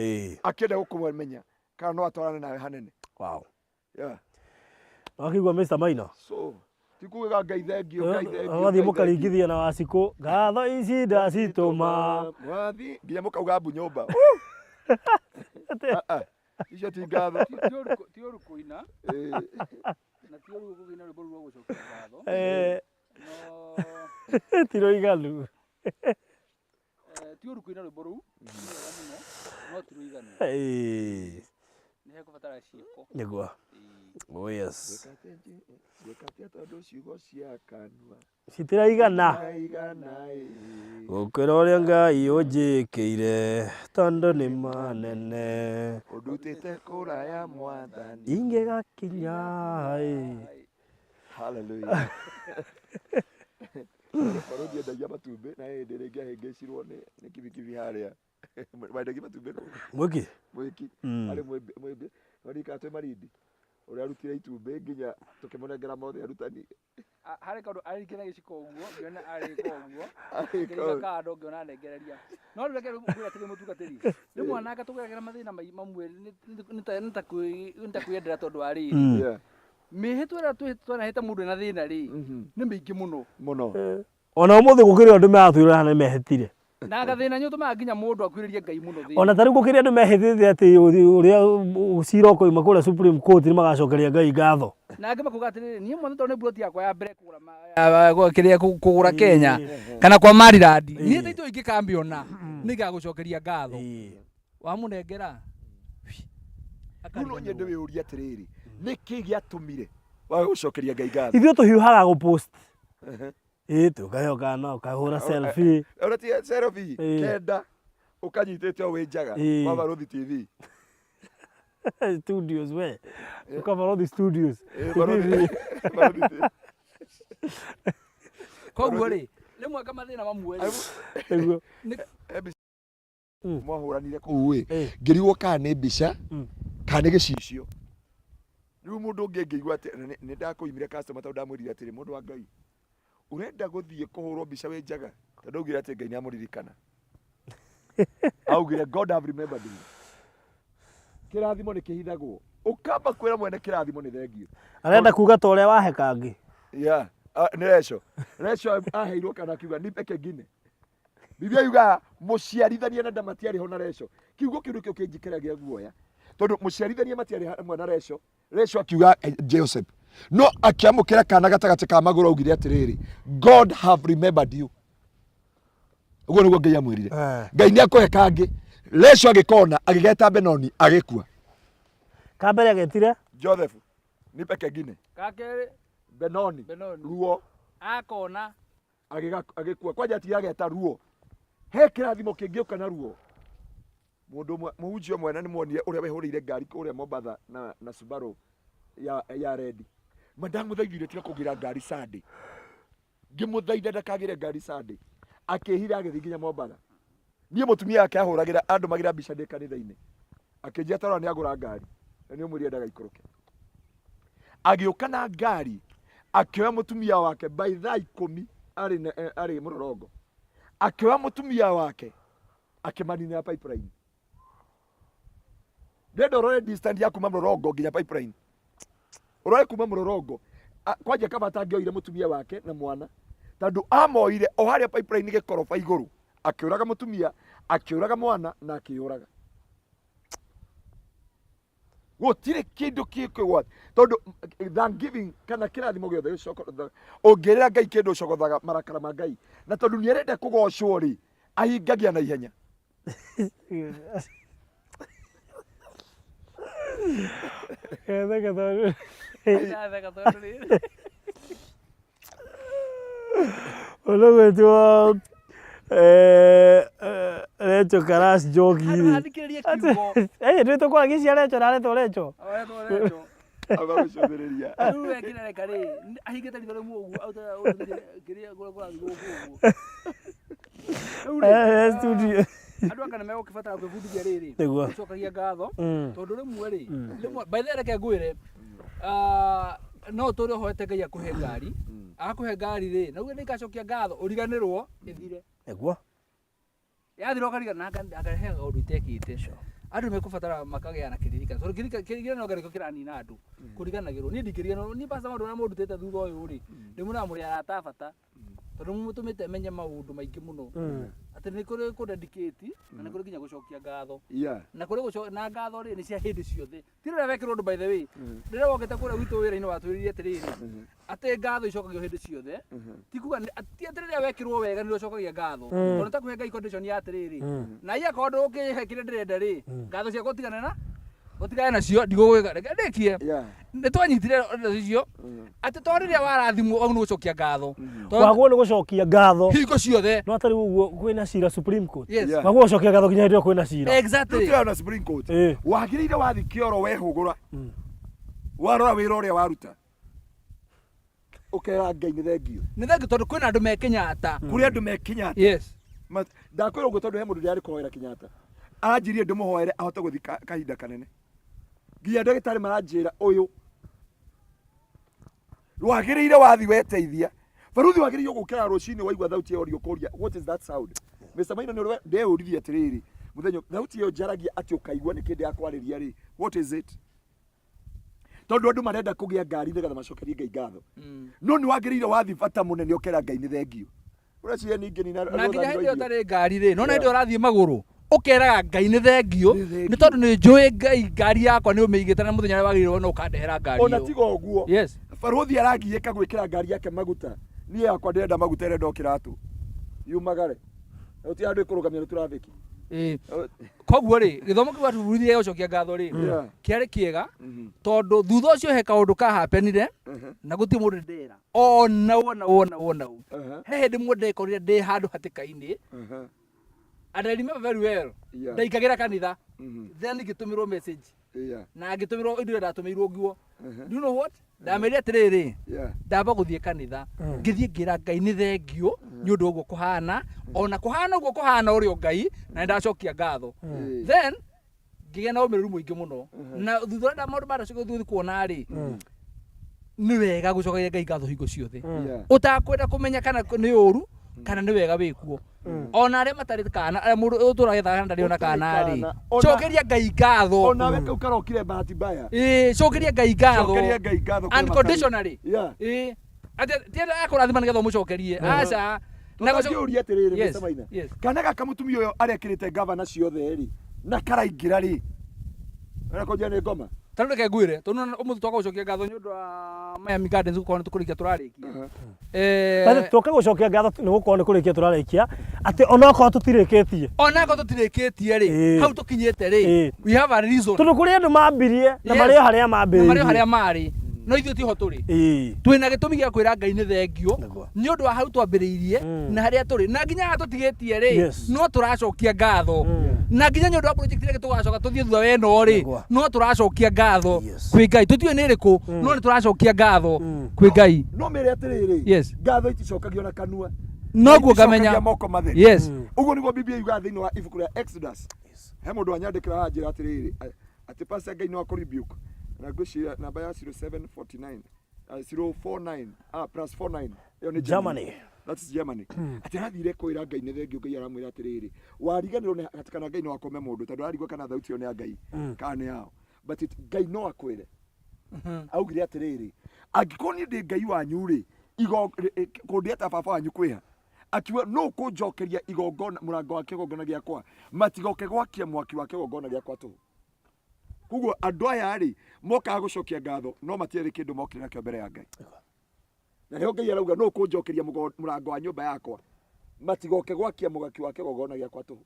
akienda gukumenya kana no atwarane nawe hanene. Wow. Yeah. Akigwa Mr. Maina. So tikuga Ngai thengio Ngai thengio. Wathi mukaringithia na Wasiku ngatho ici ndacituma wathi nginya mukauga mbu nyumba. Icio ti ngatho ti oru kuina na ti oru kuina rwimbo rwa gucokia ngatho no tiro iganu ti oru kuina rwimbo ruu no tiro iganu ni hekubatara ciiko niguo. Oh yes. Citiraigana gukira uria Ngai unjikiire tondu ni manene udutite kuraya mwathani ingigakinya. Hallelujah. Parodi endagia matumbi na hindi ringi ahingicirwo ni kibikibi haria wendagia matumbi mwiki ari mwimbi warika twe marindi uria arutire itumbi nginya tukimunengera mothe arutani hari kaundu arikira giciko uguo ngiona ariko uguo nginya kando ngiona nengereria no reke ngura tiri mutungatiri ni mwanaka tugeragera mathina mamwe nitakwendera tondu ari mihitwera twitwana hita mundu na thina ri ni mingi muno ona umuthi gukiri andu meatwira hana mehitire na gathina nyu tuma nginya mundu akwiririe Ngai muno thina ona tari gukiri andu mehitire ati uria ucira ko imakura Supreme Court ni magacokeria Ngai ngatho na ngima kuga atiri ni mwana tondu broti yakwa ya mbere kugura kiria kugura Kenya kana kwa Maryland ni taito igikambiona ni gagucokeria ngatho wa munengera kuno nyende we uria atiriri niki giatumire wa gucokeria Ngai ngatho ithio tuhiuhaga go post tukayoka na ukahura selfie uratia selfie kenda ukanyitete o winjaga kwa Barothi TV studios we Barothi studios koguo ri rimwe kamathina mamwe niguo mwahuranire kuu ngirigwo kana ni mbica kana ni gicicio riu mundu ungi ngigwa ati ni ndakuimire customer tondu ndamwirire atiri mundu wa Ngai urenda guthie kuhurwo mbica winjaga tondu augire ati Ngai ni amuririkana augire God have remembered you. Kirathimo ni kihithagwo ukamba kwira mwene kirathimo ni thengio arenda kuga ta uria wahekangi ni reco aheirwo kana kiuga nipe kengine. Biblia yuga muciarithania na ndamatiari ho na reco kiugo kiu nikio kinjikiragia guoya tondu muciarithania matiari hamwe na reco akiuga Joseph no akiamukira kana gatagati ka maguru augire atiriri God have remembered you ugo niguo Ngai amwirire Ngai ni akohe kangi leco agikona agigeta Benoni agikua kambere agetire Joseph nipe kengine Kakere Benoni ruo akona agikua kwanja tigageta ruo he kirathimo kingioka na ruo mundu muhunjio mwena ni muonie uria wehurire ngari kuria Mombatha na Subaru ya red madamu thaigire tira kugira ngari Sunday ngimuthaitha ndakagire ngari Sunday akihira agithinginya Mombatha nie mutumia yake ahuragira andu magira mbica ndi kanitha-ini akinjia tara ni agura ngari na ni umuri endaga ikoroke agiuka na ngari akioya mutumia wake by thaa 10 ari murorongo akioya mutumia wake akimanina pipeline ndendo rore distance ya kuma murorongo nginya pipeline urore kuma murorongo kwanje kama tangioire mutumia wake na mwana tandu amoire o haria pipeline gikorofa iguru akiuraga mutumia akiuraga mwana na akiuraga gutire kindu kikwa tondu thanksgiving kana kirathimo giothe gicokothaga ongerera Ngai kindu cokothaga marakara ma Ngai na tondu ni arenda kugocwo ri ahingagia na ihenya Ologwetwo Lecho Karas jogi. Ndito kwa gisia Lecho na Lecho. aba gucothereria Aru wekira reka ri ahingite ritho rimu ugu auta kiria gura gugu studio. Andu akana mego kibatara kwibundithia riri gucokagia ngatho tondu rimwe ri by the way reke ngwire no turi hoete Ngai akuhe ngari akuhe ngari ri na uge nikacokia ngatho uriganirwo ithire Eguo yathirwo karigana akarehe undu itekite andu mekubatara makagea na kiririkana tondu kiririkana no ngariko kiranina andu kuriganagirwo ni ndikirigana ni pasta maundu na mundu tete thutha uyu ri ndimuna muri aratafata tondu mutumite menye maundu maingi muno ati ni kuri ku dedicate na ni kuri kinya gucokia ngatho na kuri na ngatho ri ni cia hindi ciothe tirira wekirwo undu by the way ndira wokete kuria witu wira-ini watwiririe atiriri ati ngatho icokagio hindi ciothe ti kuga ati atirira wekirwo wega ni ucokagia ngatho tondu ta kuhe Ngai condition ya atiriri na iya kondu ukihe kire ndirenda ri ngatho cia gutigana na utigane nacio ndigugwika ndekie ni twanyitire icio ati toriria warathimwo au ni gucokia ngatho wagwo ni gucokia ngatho hingo ciothe no atari uguo kwina cira Supreme Court Yes. wagwo gucokia ngatho kinya ndio kwina cira exactly tutia na Supreme Court wagirire wathi kioro wehugura warora wira uria waruta ukera Ngai ni thengio ni thengio tondu kwina andu me Kenyatta kuri andu me Kenyatta yes ndakwira uguo tondu he mundu ndiari kuhoera Kenyatta anjirie ndimuhoere ahote guthi kahinda kanene nginya ndagitari maranjira uyu wagirire wathi weteithia baruthi wagirire gukira rucini waigwa thauti ya koria what is that sound Mr. Maina ni ndeurithia atiriri muthenyo thauti yo njaragia ati ukaigwa ni kindi akwariria ri what is it tondu andu marenda kugia ngari nigetha macokerie Ngai ngatho no ni wagirire wathi bata munene ukera Ngai ni thengio uracia ningi ni na nginya hindi utari ngari ri no na hindi urathie maguru ukeraga Ngai ni thengio ni tondu ni njui Ngai ngari yakwa ni umeigite na muthenya wagirire no ukandehera ngari ona tigo guo yes baruthi aragiika gwikira ngari yake maguta nie yakwa ndirenda maguta ire ndokiratu yumagare uti andu ikurugamia ni traffic koguo ri githomo kiu aturuithie gucokia ngatho ri kiari kiega tondu thutha ucio he kaundu ka happenire na guti mundu ndera ona he hindi mwe ndekorire ndi handu hatika-ini and I remember very well ndaikagira kanitha then ngitumirwo message na ngitumirwo indo ndatumirwo nguo do you know what ndamerire atiriri ndamba guthie kanitha ngithie ngira Ngai ni thengio ni undu uguo kuhana ona kuhana uguo kuhana urio Ngai na ndacokia ngatho then ngigia na umiru muingi muno na thutha nda maundu maracokia thuthi kuona ri ni wega gucokagia Ngai ngatho hingo ciothe utakwenda kumenya kana ni uru kana ni wega wikuo ona aria matari kana aria mundu uturagetha ndari ona kana ri cokeria Ngai ngatho ona we ukarokire bahati mbaya cokeria Ngai ngatho cokeria Ngai ngatho unconditionally ati tienda akurathima nigetha mucokerie aca na gucuria atiriri Mr. Maina kana gaka mutumia uyo arekirite governor ciothe ri na karaingira ri ona koja ni ngoma Tano reke ngwire tonu umuthi twoka gucokia ngatho ni undu wa Miami Gardens gukorwo ni tukurikia turarikia Basi twoka gucokia ngatho ni gukorwo ni kurikia turarikia ati onako tutirikitie ri hau tukinyete ri we have a reason tundu kuri andu mambirie na mario haria mari no ithuĩ tiho tũrĩ twĩna gĩtũmi gĩa kwĩra Ngai nĩ thengio nĩ ũndũ wa hau twambĩrĩirie na harĩa tũrĩ na nginya tũtigĩtie rĩ no tũracokia ngatho na nginya nĩ ũndũ wa project ĩrĩa tũgacoka tũthiĩ thutha wa ĩno rĩ no tũracokia ngatho kwĩ Ngai tũtiũĩ nĩ ĩrĩkũ no nĩ tũracokia ngatho kwĩ Ngai no mĩrĩ atĩrĩrĩ ngatho iticokagio na kanua noguo ngamenya ũguo nĩguo Biblia yugaga thĩinĩ wa ibuku rĩa Exodus he mũndũ wanyandĩkĩra njĩra atĩrĩrĩ atĩ pastor Ngai no akũribuke na ngwĩciria namba ya 0749 049 plus 49 iyo ni Germany. That's Germany. Ati arathire kwĩra Ngai nĩ thengio Ngai aramwĩra atĩrĩrĩ wariganĩrwo nĩ hatikana Ngai no akome mũndũ tondũ arigwo kana thauti ĩyo nĩ ya Ngai kana nĩ yao but Ngai no akwĩre augire atĩrĩrĩ angĩkorwo niĩ ndĩ Ngai wanyu rĩ kũndĩeta baba wanyu kwĩha akiwa no kũnjokeria igongona mũrango wa kĩgongona gĩakwa matigoke gwakia mwaki wa kĩgongona gĩakwa tũ Kuguo andũ aya rĩ mokaga gũcokia ngatho no matiarĩ kĩndũ mokire nakĩo mbere ya Ngai. Na nĩho Ngai arauga no kũnjokeria mũrango wa nyũmba yakwa matigoke gwakia mũgaki wa kĩgongona gĩakwa tũ.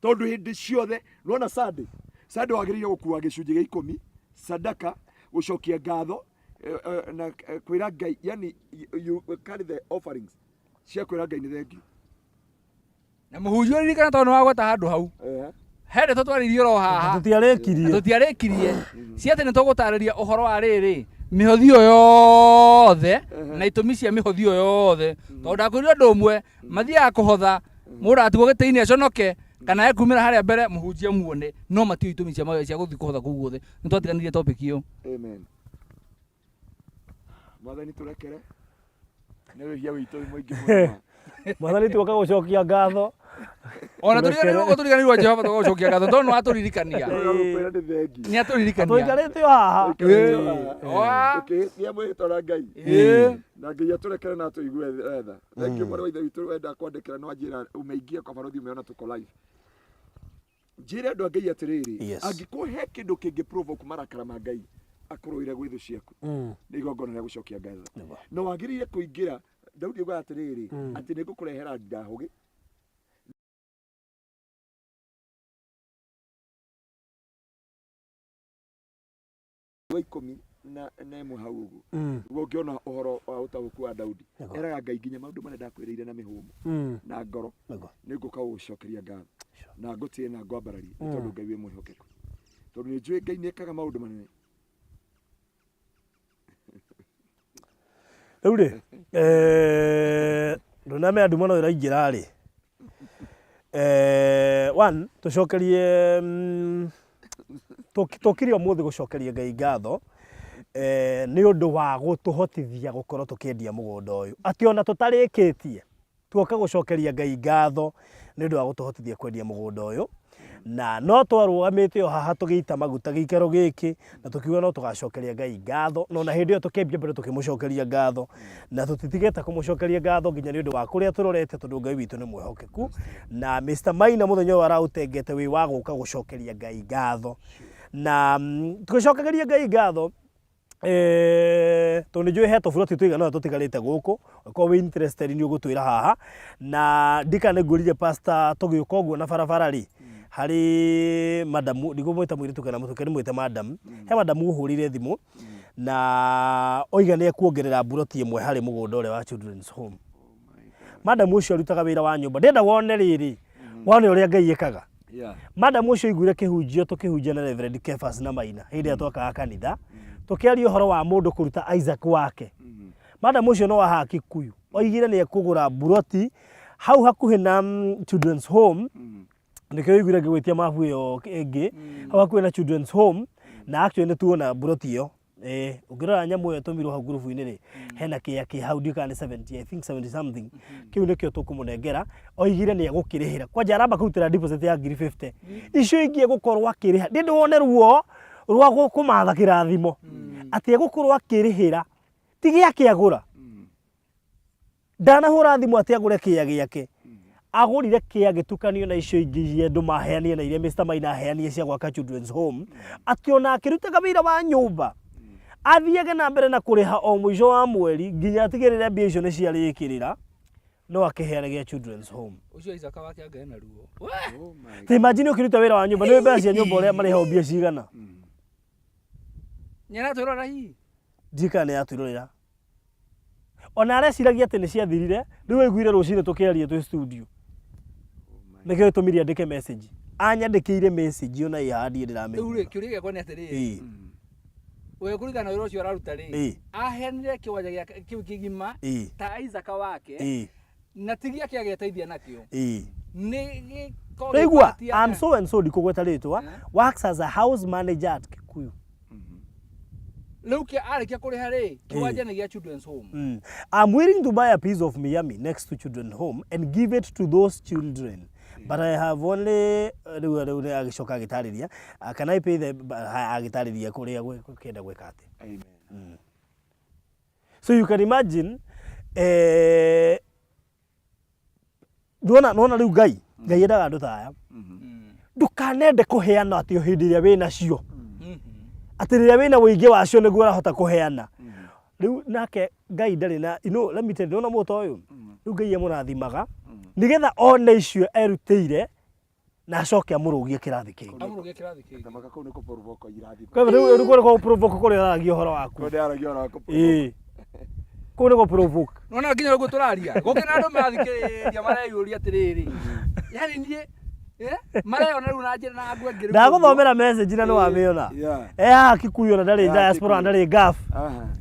Tondũ hĩndĩ ciothe nona Sunday wagĩrĩire gũkua gĩcunjĩ gĩa 10 sadaka gũcokia ngatho na kwĩra Ngai yani you carry the offerings cia kwĩra Ngai nĩ thengio. Na mũhunjia ririkana tondũ wagweta handũ hau. Hende tũtwarĩrie ro haha tũtiarĩkirie cia atĩ nĩ tũgũtarĩria ũhoro wa rĩrĩ mĩhothio yothe na itũmi cia mĩhothio yothe tondũ ndakwĩrire ũndũ ũmwe mathiaga kũhotha mũndũ atigwo gĩtĩ-inĩ aconoke kana ekumĩra harĩa mbere mũhunjia muone no matiũ itũmi cia gũthiĩ kũhotha kũu guothe nĩ twatiganirie topic ĩyo. Amen. Mwathani tũrekere nĩ wĩhia witũ mũingĩ mũno. Mwathani twoka gũcokia ngatho ona tũriganĩirwo Jehova tũgũcokia ngatho tondũ nĩ atũririkania nĩ atũririkania tũikarĩte haha ũkĩhĩtia mwĩhĩtwa Ngai na Ngai atũrekere na tũigue wetha thengio mwarĩ wa ithe witũ wenda kwandĩkĩra no anjĩra ũmeingĩa kwa barothi umeona tuko live njĩra andũ a Ngai atĩrĩrĩ angĩkorwo he kĩndũ kĩngĩ provoke marakara ma Ngai akũrũire gwĩ thũ ciaku nĩ igongona rĩa gũcokia ngatho na wagĩrĩire kũingĩra Daudi auga atĩrĩrĩ atĩ nĩ ngũkũrehera ndahũgĩ wa 10 na ĩmwe hau ũguo ũguo ũngĩona ũhoro wa ũtaũku wa Daudi eraga Ngai nginya maũndũ marĩa ndakwĩrĩire na mĩhũmũ na ngoro nĩ ngũka gũcokeria ngatho na ngũtĩe na ngwambararie tondũ Ngai wĩ mwĩhokeku tondũ nĩ njũĩ Ngai nĩ ekaga maũndũ manene. Rĩu rĩ ndũname andũ mũno ĩraingĩra rĩ one tũcokerie tũkire ũmũthĩ gũcokeria Ngai ngatho nĩ ũndũ wa gũtũhotithia gũkorwo tũkĩendia mũgũnda ũyũ atĩ ona tũtarĩkĩtie tuoka gũcokeria Ngai ngatho nĩ ũndũ wa gũtũhotithia kwendia mũgũnda ũyũ na no twarũgamĩte o haha tũgĩita maguta gĩikaro gĩkĩ na tũkiuga no tũgacokeria Ngai ngatho no na hĩndĩ ĩyo tũkĩambia mbere tũkĩmũcokeria ngatho na tũtitigĩte kũmũcokeria ngatho nginya nĩ ũndũ wa kũrĩa tũrorete tondũ Ngai witũ nĩ mwĩhokeku na Mr. Maina mũthenya ũyũ araũtengete wĩ wa gũka gũcokeria Ngai ngatho na tũgĩcokeria Ngai ngatho tondũ nĩnjũĩ he tũburoti tũigana tũtigarĩte gũkũ ũkorwo wĩ interested nĩ ũgũtwĩra haha na ndikane ngũrire pastor tũgĩũka ũguo na barabara rĩ harĩ madamu ndigũmwĩta mũirĩtu kana mũtuke nĩ mwĩte madam he madamu ũhũrire thimũ na oiga nĩ ekuongerera buroti ĩmwe harĩ mũgũnda ũrĩa wa children's home. Madam ũcio arutaga wĩra wa nyũmba ndenda wone rĩrĩ wone ũrĩa Ngai ekaga. Madam ũcio aiguire kĩhunjio tũkĩhunjia na Reverend Kefas na Maina hĩndĩ ĩrĩa twakaga kanitha tũkĩaria ũhoro wa mũndũ kũruta Isaac wake. Madam ũcio no wa Kikuyu oigire nĩ ekũgũra buroti hau hakuhĩ na children's home nĩkĩo aiguire ngĩgwĩtia mabu ĩyo ĩngĩ hau hakuhĩ na children's home na actually nĩ tuona buroti ĩyo ũngĩrora nyamũ ĩyo tũmirwo hau ngurubu-inĩ rĩ hena kĩ hau ndika nĩ 70 I think 70 something kĩu nĩkĩo tũkũmũnengera oigire nĩ egũkĩrĩhĩra kwanja aramba kũrutĩra deposit ya 50 icio ingĩ egũkorwo akĩrĩha ndĩ ndĩwone ruo rwa gũkũmatha kĩrathimo atĩ egũkorwo akĩrĩhĩra ti gĩake agũra ndanahũra thimũ atĩ agũre kĩya gĩake agurire kia gitukanio na icio ingĩ andũ maheanie na iria Mr. Maina aheanie cia gwaka children's home akiona akirutaga wĩra wa nyũmba athiage na mbere na kũrĩha o mũico wa mweri nginya atigĩrĩre mbia icio nĩ ciarĩkĩrĩra no akiheanagia children's home ucio Isaka wake angae na ruo imagine ukiruta wĩra wa nyũmba nĩ mbia cia nyũmba ũrĩa marĩha mbia cigana nyana twĩrora hi ndika nĩ atwĩrorera ona areciragia atĩ nĩ ciathirire rĩu aiguire rũcinĩ tũkĩaria twĩ studio nĩkĩo tũmirie andĩke message anyandĩkĩire message ona ihandi ndĩramenya rĩu kĩũria gĩakwa nĩ atĩrĩrĩ wewe kũringana na wĩra ũcio araruta rĩ ahenire kĩwanja kĩu kĩgima ta Isaka wake na tigia kĩagĩteithia nakĩo nĩ Regua, I'm so and so ndikũgweta rĩtwa works as a house manager at Kikuyu. Rĩu arĩkia kũrĩha rĩ kĩwanja nĩ gĩa children's home. I'm willing to buy a piece of Miami next to children's home and give it to those children. But I have only agĩcoka agĩtarĩria can I pay the agĩtarĩria kũrĩa kũkenda gwĩka atĩ. Amen. So you can imagine Nona rĩu Ngai endaga andũ taya ndukanende kũheana atĩ hĩndĩ ĩrĩa wĩna cio atĩ rĩrĩa wĩna ũingĩ wacio nĩguo ũrahota kũheana rĩu nake Ngai ndarĩ na let me tell you nona mũto ũyũ rĩu Ngai amũrathimaga nigetha one icio erutĩire na acoke amũrũgie kĩrathi kĩngĩ amũrũgie kĩrathi kĩngĩ tamaka kau nĩko provoke irathi kwa rĩu nĩko provoke kũrĩa aragia ũhoro waku kau nĩko provoke nona nginya ũguo tũraria gũkĩna andũ mathikĩrĩria mareyũria atĩrĩrĩ yani niĩ mareyona rĩu na njĩra na ngũ ngĩrĩ ndagũthomera message na nĩ wamĩona Kikuyu ona ndarĩ diaspora ndarĩ gaf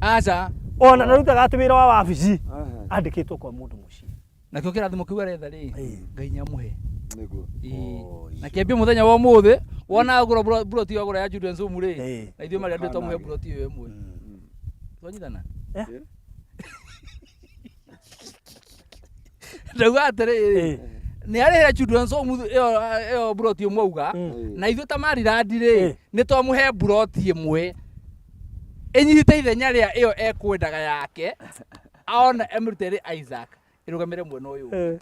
aca ona narutaga atĩ wĩra wa wabici andĩkĩtwo kwa mũndũ mũciĩ nakĩo kĩrathimo kĩu aretha rĩ Ngai nĩamũhe nĩguo na kĩambia mũthenya wa ũmũthĩ wona agũra buroti agũra ya children's home rĩ na ithuĩ marĩ andũ tũmũhe buroti ĩyo ĩmwe twanyitana ndauga atĩrĩ nĩ arĩhĩra children's home ĩyo buroti ĩmwe auga na ithuĩ ta Marirandi rĩ nĩ twamũhe buroti ĩmwe ĩnyite ithenya rĩa ĩyo ekwendaga yake aona emruteri Isaac irugamire mwena ũyũ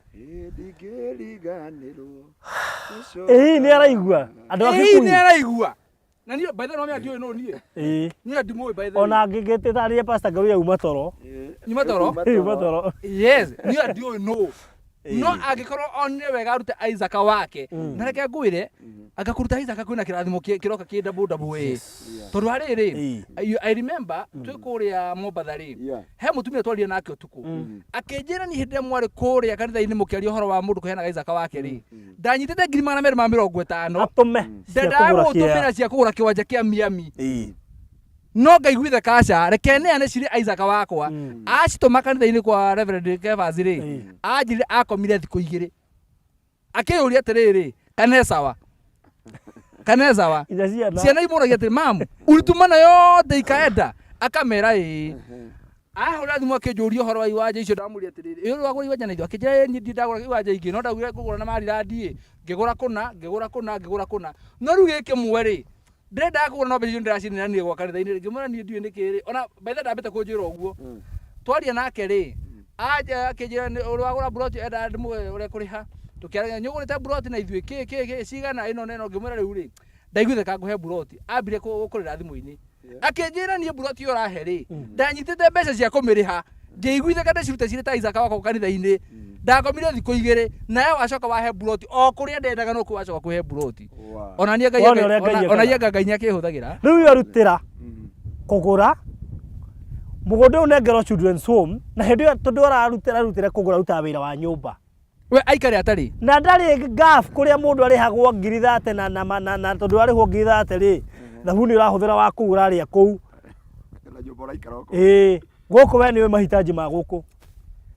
ndingĩriganĩrwo nĩ araigua andũ a Kikuyu nĩ araigua na niĩ by the way no ndiũĩ no niĩ niĩ ndimũĩ by the way ona ngĩgĩtarĩria pastor Ngaruiya uma toro nyuma toro uma toro yes niĩ ndiũĩ no no angĩkorwo onire wega arute Isaac wake na reke ngwĩre agakuruta Isaac kwĩna kĩrathimo kĩroka kĩ double tondũ harĩrĩ I remember twĩ kũrĩa Mombatha rĩ he mũtumia twarire nake ũtukũ akĩnjĩra ni hĩndĩ mwarĩ kũrĩa kanitha-inĩ mũkĩaria ũhoro wa mũndũ kũheanaga Isaac wake rĩ ndanyitĩte 250 atũme ndagũtũmĩra cia kũgũra kĩwanja kĩa Miami no ngaiguithe kaca reke neane cirĩ Isaac wakwa acitũma kanitha-inĩ kwa Reverend Kevas rĩ anjirire akomire thikũ 2 akĩyũria atĩrĩrĩ kanesawa ciana imũragia atĩrĩ mamu ulitumana yote ikaenda akamera ahũra thimũ akĩnjũria ũhoro wa iwanja icio ndamũria atĩrĩrĩ ũyũ wagũra iwanja na ithuĩ akĩnjĩra niĩ ndagũra iwanja ingĩ no ndagũra kũgũra na Marirandi ngĩgũra kũna no rĩu gĩkĩ mwe rĩ ndĩrenda kũgũra no mbeca ndĩracinĩra niĩ gwa kanitha-inĩ ngĩmwĩra niĩ ndiũĩ nĩkĩ rĩ ona by the ndambĩte kũnjĩra ũguo twaria nake rĩ aja akĩnjĩra ũrĩ wagũra buroti enda ndĩmũhe ũrĩa kũrĩha tũkĩaragia nyũgũrĩte buroti na ithuĩ kĩ cigana ĩno neno ngĩmwĩra rĩu rĩ ndaiguĩte kangũhe buroti ambire kũrĩra thimũ-inĩ akĩnjĩra niĩ buroti ĩyo ũrahe rĩ ndanyitĩte mbeca cia kũmĩrĩha ngĩiguĩte kana cirute cirĩ ta Isaac wakwa kanitha-inĩ ndakomire thikũ 2 nawe wacoka wahe buroti o kũrĩa ndendaga no kũ wacoka kũhe buroti ona niĩ Ngai akĩhũthagĩra rĩu arutĩra kũgũra mũgũnda ũyũ nengerwo children's home na hĩndĩ ĩyo tondũ ararutĩra kũgũra rutaga wĩra wa nyũmba we aikare atarĩ na ndarĩ gaf kũrĩa mũndũ arĩhagwo 30 na tondũ arĩhwo 30 rĩ thabuni ũrahũthĩra wa kũu ũrarĩa kũu gũkũ we nĩwe mahitaji ma gũkũ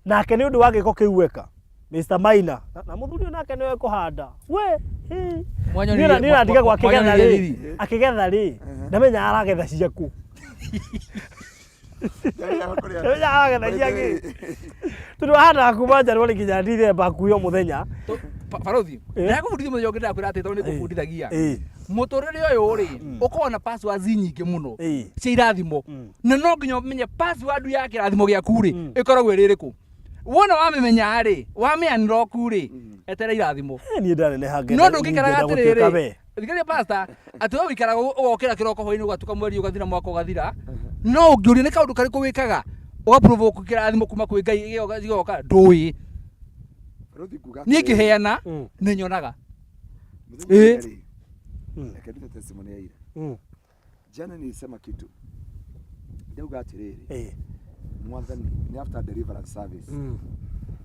nake nĩ ũndũ wa gĩko kĩu weka Mr. Maina na mũthuri nake nĩwe kũhanda we niĩ ndiga gwa akĩgetha rĩ ndamenya aragetha ciaku tondũ ahana kuma Januari nginya December kuyo mũthenya Barothi ndakũbundithia mũthenya ũngĩ ndakwĩra atĩ tondũ nĩ gũbundithagia mũtũrĩre ũyũ rĩ ũkorwo na passwords nyingĩ mũno cia irathimo na no nginya ũmenye password ya kĩrathimo gĩaku rĩ ĩkoragwo ĩrĩ ĩrĩkũ wona wamemenya ri wameanira ku ri etera irathimo ni ndane ne hage no ndungikaraga atiriri thikaria pastor ati we wikaraga ugokira kiroko hoini ugatuka mweri ugathira mwaka ugathira no ungiuria ni kaundu kari kuwikaga ugaprovoke kirathimo kuma kwi Ngai igoka ndui ni ngiheana ni nyonaga Nakabita testimony ya ile. Jana nilisema kitu. Ndeuga atiriri. Mwanzani ni after deliverance service.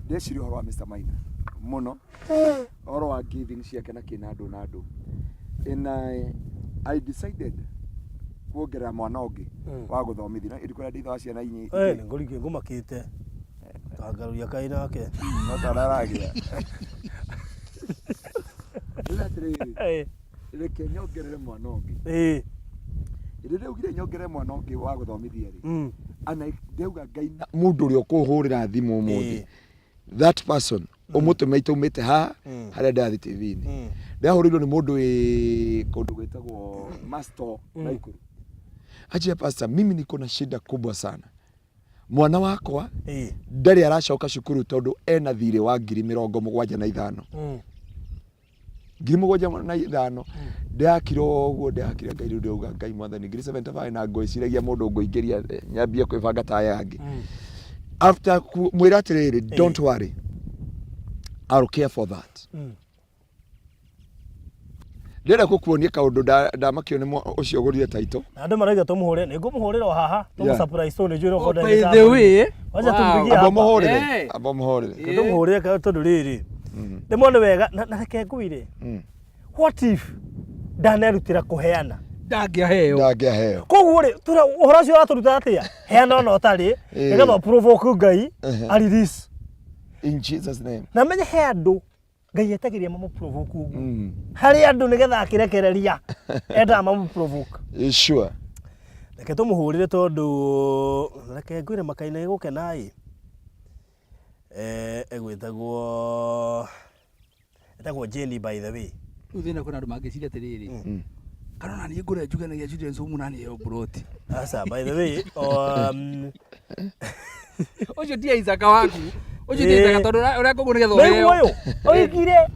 Ndeshiri horo wa Mr. Maina. Muno. Horo wa giving ciake na kinado nado. And I decided kuongera mwana ungi wa guthomithia irikora nditha wa ciana inyi. Ni ngorike ngumakite. Ngaruiya kai nake. No tararagia. Atiriri. Reke nyongerere mwana ungi. Ire ugire nyongere mwana ungi wa guthomithia ri. Ana ndeuga Ngai na mundu uri ukuhurira thimu muthi. That person umutume itumite ha haria ndathi TV-ini. Ndahurirwo ni mundu kundu gwitagwo Master Naikuru. Aje pastor, mimi niko na shida kubwa sana. Mwana wakwa ndari aracoka cukuru tondu ena thire wa 75,000. 75,000 ndakiro uguo ndakira Ngai ndauga Ngai mwathani 75 na ngwiciragia mundu nguingiria nyambia kwibanga ta yangi. After mwira atiriri, don't worry, I'll care for that. Ndira kukuonia kaundu ndamakio ni ucio ugurire taito andu maraiga tumuhure ni ngumuhurira haha tumu surprise to ni njwiro koda by the way wacha tumbigia abomuhurire tumuhurire ka tondu riri ni mwone wega na reke ngwire what if ndanerutira kuheana ndangiheo koguo ri tura uhoro ucio uraturuta atia heana no tari nigetha provoke Ngai ari this in Jesus name na menye he andu Ngai etagiria mama provoke hari andu nigetha akirekereria enda mama provoke sure reke tumuhurire tondu reke ngwire makaina igukenai egwitagwo Jenny by the way uthina kuna andu mangiciria atiriri kana nani ngure njuganagia children's home nani heo broti asa by the way ucio ti Isaac waku ucio ti Isaac tondu uria kugu nigetha urio uyu oigire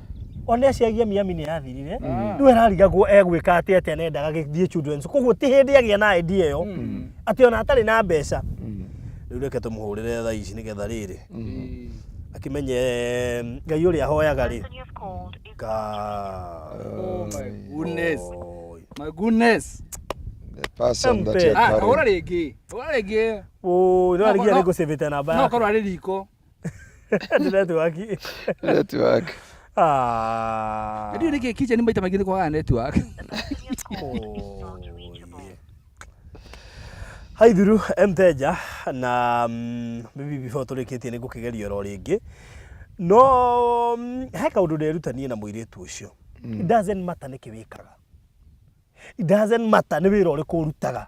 one aciagia miami ni athirire ndu ararigagwo egwika ati ati nendaga githie children's koguo ti hindi agia na idea yo ati ona atari na mbeca riu reke tumuhurire tha ici nigetha riri akimenye Ngai uria hoyaga ri oh my goodness the person that you are ora rigi oh no arigia nego seveta na ba no korwa ri riko network ndio rigi kitchen maita magire kwa network haithuru mteja na maybe before tureketie ni gukigeria ro ringi no he kaundu nderutanie na muiritu ucio it doesn't matter ni kiwikaga it doesn't matter ni wira uriku urutaga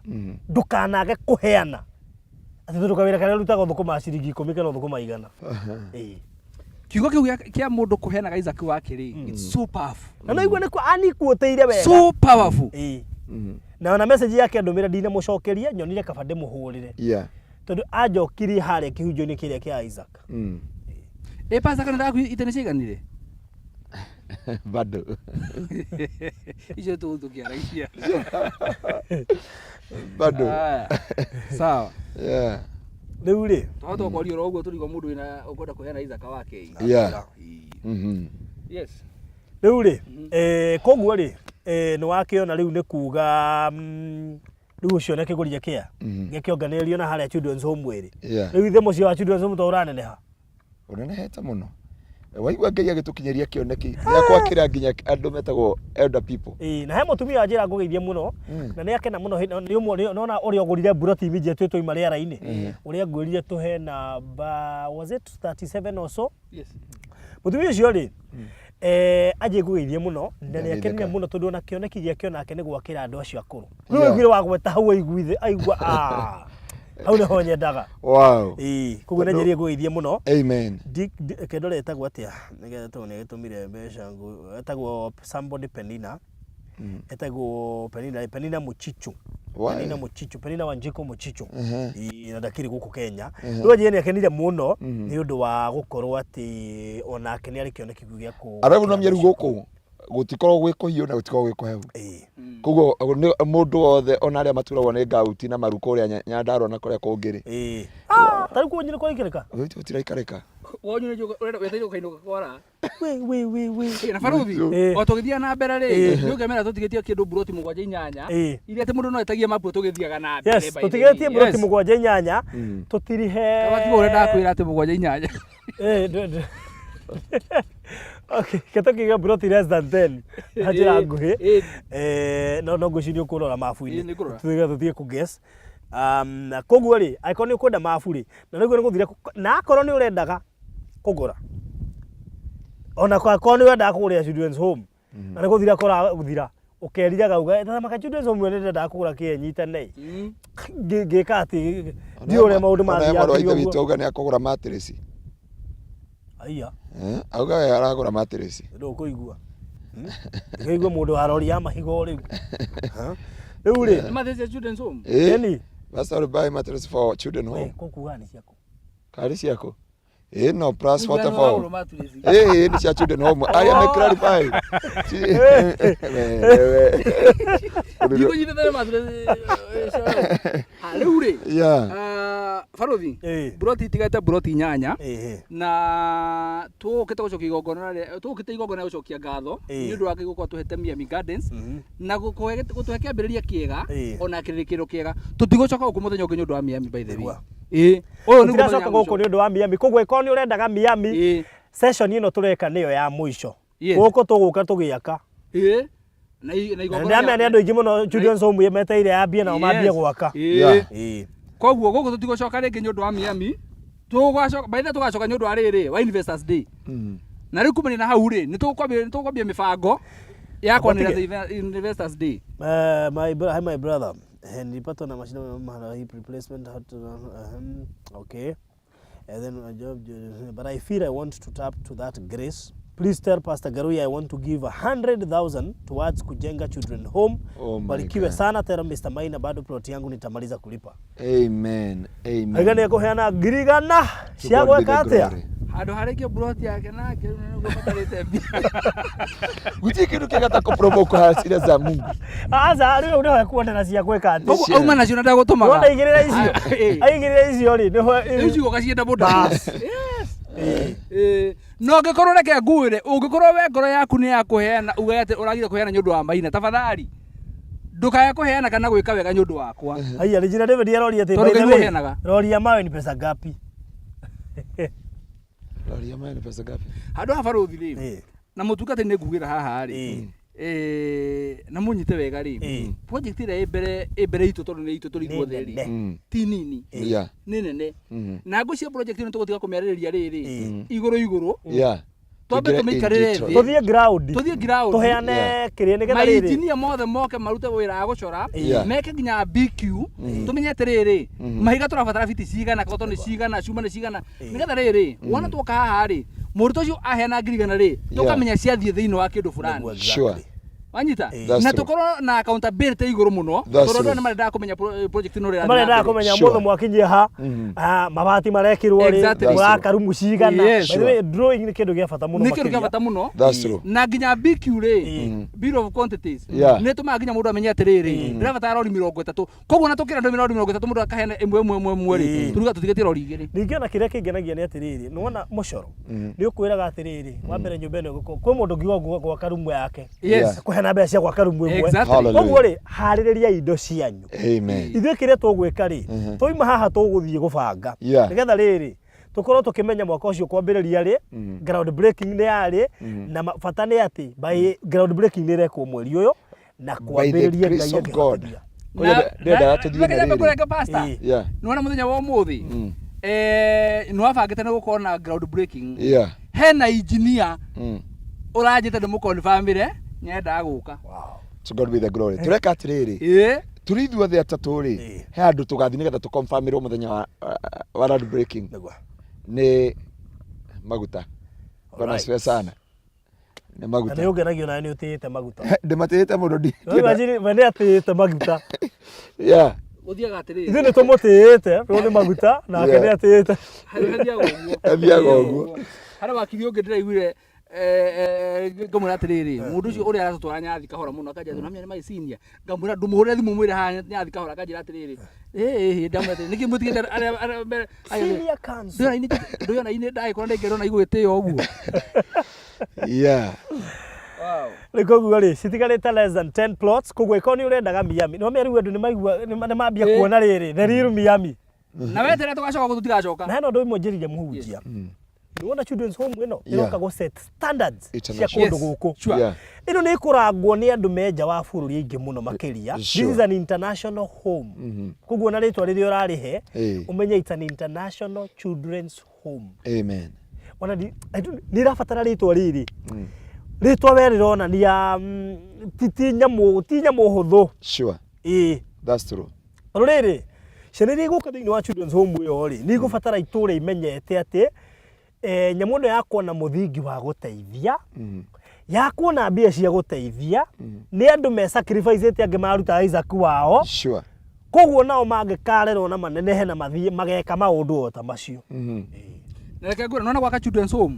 ndukanage kuheana ati ndukawira kana rutaga thukuma ciringi 10 kana thukuma 100 kiugo kiu kia mundu kuheanaga Isaac wake ri it's so powerful na igwe ni ku ani kuoteire wega so powerful na ona message yake ndumira ndine mucokeria nyonire kabande muhurire tondu ajokiri hare kihunjo-ini kiria kia Isaac pasa kana ndaku itene ciganire bado icio tu tukiaragia bado sawa riu ri toto kwa rio uguo turigo mundu ina ukwenda kuheana Isaac wake yes riu ri koguo ri ni wakiona riu ni kuuga riu ucio ne kiguria kia gikionganirio na haria children's home ri riu ithe mucio wa children's home to uraneneha unaneheta muno waigua Ngai agitukinyeria kioneki yakwa kira nginya andu metagwo elder people na he mutumia njira ngugeithie muno na ni akena muno ni umwe nona uri ogurire buroti imije twetwe imari ara-ini uri ngwirire tuhe na was it 37 or so yes mutumia ucio ri aje ngugeithie muno na ni akenire muno tondu na kioneki giake nake ni gwakira andu acio akuru ni wigire wa gweta hau aiguithe aigua hau ni ho nyendaga wow kugu na nyerie ngugeithie muno amen kendo retagwo atia nigetha to ni gitumire mbeca etagwo somebody Penina etagwo Penina Muchichu. Penina Wanjiko Muchichu. Inadakiri guku Kenya. Rĩu je ni akenire muno ni undu wa gukorwo ati onake ni ari kioneki gĩa ku. Arabu no myeru guku gutikorwo gwikuhio na gutikorwo gwikuhehu. Koguo mundu wothe ona aria maturagwo ni ngauti na maruko uria Nyandarua na kuria kungiri. Tari ku nyine kwa ikereka. Wewe utirakareka. Wonye njo weteire kainuka kwara. We. Na Faruthi o tugithia na mbere ri ni ugemera tutigetie kindu buroti 7-8 iria te mundu no etagia mapu tugithiaga na mbere. Yes, tutigetie buroti 7-8 tutirihe. Kabati gore ndakwira ati 7-8. Okay, ketokiga buroti less than 10. Hajira nguhi. No ngwiciria ukurora mafu-ini. Tuthie ku guess. Koguo ri aiko ni ukunda mafu ri na niguo nguthire na akorwo ni urendaga kugura ona kwa kono ni wendaga kuguria children's home na niguo thira kora guthira ukerira gauga thamaka children's home wendaga kugura kinyita nei ngika ati ndiore maundu ma ya mwarwaithe witu auga ni akugura mattress aiya auga aragura mattress ndu kuigua ngigua mundu aroria mahigo riu riu ri mattress children's home yani that's how to buy mattress for children home. Kukuga ni ciako. Kari ciako. No plus waterfall. Ni cia children home. I am clarify. Diko nyita tare mattress. Halure. Yeah. Faruthi. Buroti tigata buroti 8. Na tukite gucokia igongona tukite igongona gucokia ngatho ni undu wake gukwa tuhete Miami Gardens na gutuhe kiambiriria kiega ona kiririkiro kiega tutigucoka guku muthenya ungi ni undu wa Miami by the way. Oyo ni gucoka guku ni undu wa Miami koguo iko ni urendaga Miami session ino tureka niyo ya mwisho guku tuguka tugiaka na igongona ni andu ingi muno children's home yemeteire ambie na mambie gwaka koguo guku tutigucoka ringi ni undu wa Miami tugacoka by the tugacoka ni undu wa riri wa Investors Day na riu kumenya na hau ri ni tukwambia mibango yakwa ni Investors Day. My brother and nilipatwa na mashindano hip replacement okay and then a job but I feel I want to tap to that grace. Please tell Pastor Ngaruiya I want to give 100,000 towards kujenga children home. Barikiwe sana tena Mr. Maina bado plot yangu nitamaliza kulipa. Amen. Agane yako heana girigana cia gweka atia handu harekio plot yake nake nugo batarite bia guti kindu kigata ko promo ko hasira za Mungu aza riu ndio kuona cia gweka atia koguo auma nacio na ndagutumaga wona igirira icio aigirira icio ri icio gacienda boda no ngikorwo reke nguire ungikorwo we ngoro yaku ni yakuheana ugete uragire kuheana nyundu wa Maina tafadhali ndukaya kuheana kana gwika wega nyundu wakwa aiya rijina David aroria ati roria mawe ni pesa gapi roria mawe ni pesa gapi handu ha Faruthi ri na mutungate ni ngugira haha ri na munyite wega ri project ira ibere itu tondu ni itu turi guothe ri ti nini ni nene na ngucia project ino tugutiga kumiaririria riri iguru twambe tumikarire thi tuthie ground tuheane kirie nigetha riri engineer mothe moke marute wira agucora meke nginya BQ tumenyete riri mahiga turabatara fiti cigana koto ni cigana cuma ni cigana nigetha riri wona twoka haha ri murito ucio aheana ngirigana ri tukamenya ciathie thiini wa kindu fulani wanyita na tukorwo na accountability iguru muno torodo na marenda kumenya project ino ri marenda kumenya mundu mwakinyie ha mabati marekirwo ri murakaru mucigana drawing ni kindu gia bata muno ni kindu gia bata muno na nginya BQ ri bill of quantities ni tuma nginya mundu amenye atiriri ndirabatara rori 30 koguo na tukira ndu 30 mundu akahena imwe ri turuga tutigetie rori igiri ningiona kiria kingenagia ni atiriri ni wona mucoro ni ukwiraga atiriri wa mbere nyumba ino kwi mundu ngiwa gwa karumu yake kuhena mbeca gwa karumu imwe koguo ri haririria indo cianyu ithuĩ kĩrĩa tũgwĩka rĩ tũima haha tũgũthiĩ gũbanga nĩgetha rĩrĩ tukorwo tukimenya mwaka ucio kwambĩrĩria rĩ ground breaking nĩ yarĩ na bata nĩ atĩ by ground breaking nĩ rekwo mweri ũyũ na kwambĩrĩria Ngai akĩhotithia kureka pasta nĩwona mũthenya wa ũmũthĩ nĩ wabangĩte nĩ gũkorwo na ground breaking hena engineer ũranjĩte nĩ mũconfirmire nyenda guka to God be the glory tureka atiriri turi ithuothe atatu ri he andu tugathi nigetha tu confirmirwo muthenya wa road breaking ni maguta bana sio sana Nĩ maguta. Na nĩ ũngenagio nawe nĩ ũtĩĩte maguta. Ndĩmatĩĩte mũno ndi. Imagine we nĩ atĩĩte maguta. Yeah. Uthiaga atiriri. Ithuĩ nĩ tũmũtĩĩte, rĩu nĩ maguta, nake nĩ atĩĩte. Hathiaga ũguo. Athiaga ũguo. Harĩ wakiri ũngĩ ndĩraiguire ngamwĩra atiriri, mũndũ ũcio ũrĩa aratũtwara Nyathi kahora mũno akanjĩra nĩ magĩcinia. Ngamwĩra ndũmũhũrĩre thimũ mwĩre haha Nyathi kahora akanjĩra atiriri. Ndamwĩra atiriri nĩkĩ mũtigĩte Senior counsel. ndũyona ini ndagĩkorwo ndĩngĩrona igwĩtĩo ũguo. Yeah. Wow. Rĩ koguo rĩ citigarĩte less than 10 plots koguo ĩkorwo nĩ ũrendaga Miami. No mĩaru andũ nĩ mambia kuona rĩrĩ the real Miami. Na weterera tũgacoka gũtũ tũtigacoka. Na hena ũndũ ũmwe njĩrĩire mũhunjia. Nĩwona children's home ĩno ĩroka gũ set standards cia kũndũ gũkũ. Ĩno nĩ ĩkoragwo nĩ andũ menja wa bũrũri aingĩ mũno makĩria. This is an international home. Koguo na rĩtwa rĩrĩa ũrarĩhe ũmenye it's an international children's home. Amen. Wana nĩ ĩrabatara rĩtwa rĩrĩ. Rĩtwa we rĩronania ti nyamũ hũthũ. Sure. That's true. Rĩrĩ ciana iria igũka thĩinĩ wa children's home ĩyo rĩ nĩ igũbatara itũũra imenyete atĩ nyamũ ĩno yakwo na mũthingi wa gũteithia yakwo na mbia cia gũteithia nĩ andũ me sacrifice angĩ maruta Isaac wao. Sure. Koguo nao mangĩkarerwo na manenehe na mathiĩ mageka maũndũ o ta macio. Na reke ngwĩre nona gwaka children's home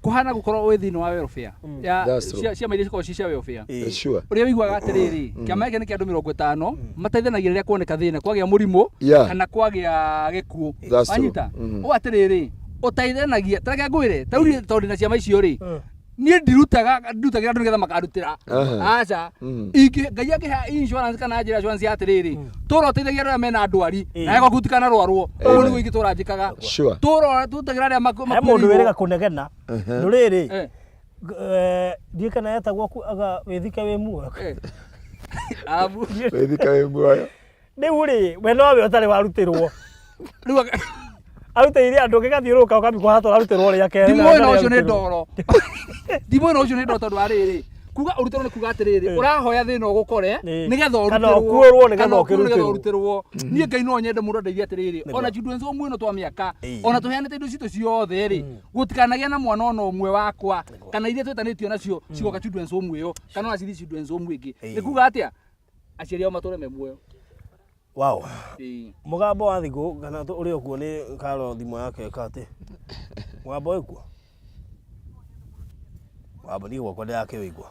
kuhana gukorwo wĩ thĩinĩ wa welfare ya ciama iria cikoragwo cia welfare. Sure. Ũrĩa wĩiguaga atĩrĩrĩ kĩama gĩkĩ nĩ kĩa andũ 50 mateithanagia rĩrĩa kuoneka thĩna kwagĩa mũrimũ kana kwagĩa gĩkuũ. Wanyita ũũ atĩrĩrĩ ũteithanagia tareke ngwĩre tauri tondũ na ciama icio rĩ niĩ ndutagira andũ nĩgetha makarutĩra aca Ngai akĩhe insurance kana njĩra insurance ya atĩrĩrĩ tũra ũteithagia arĩa mena ndwari na ego kutikana rwarwo ũguo nĩguo ingĩtũra njĩkaga tũra tutagira arĩa makuĩrĩirwo. He mũndũ wĩrĩga kũnegena rũrĩrĩ ndiĩ kana yetagwo aga wĩthike wĩ muoyo wĩthike wĩ muoyo rĩu rĩ we nowe ũtarĩ warutĩrwo arutĩire andũ gĩgathiũrũka ũkambia hatũ arutĩrwo ũrĩa kene. Ndimwĩna ũcio nĩ ndoro. Ndimwĩna ũcio nĩ ndoro tondũ arĩrĩ kuga ũrutĩrwo nĩ kuga atĩrĩrĩ ũrahoya thĩna ũgũkore nĩgetha ũrutĩrwo kana ũkĩrutĩrwo. Niĩ Ngai no nyende mũndũ ndeithia atĩrĩrĩ ona children's home ĩno twa mĩaka ona tũheanĩte indo citũ ciothe rĩ gũtikanagĩa na mwana ona ũmwe wakwa kana iria twĩtanĩtio nacio cigoka children's home ĩyo kana ona cithi children's home ĩngĩ. Nĩ kuga atĩa aciari ao matũre me muoyo. Wow. Mũgambo wa thigũ kana ũrĩa ũkuo nĩ Karo thimũ yake ĩkatĩ. Mũgambo ũkuo. Mũgambo nĩ gwakwa ndĩrakĩwĩigua.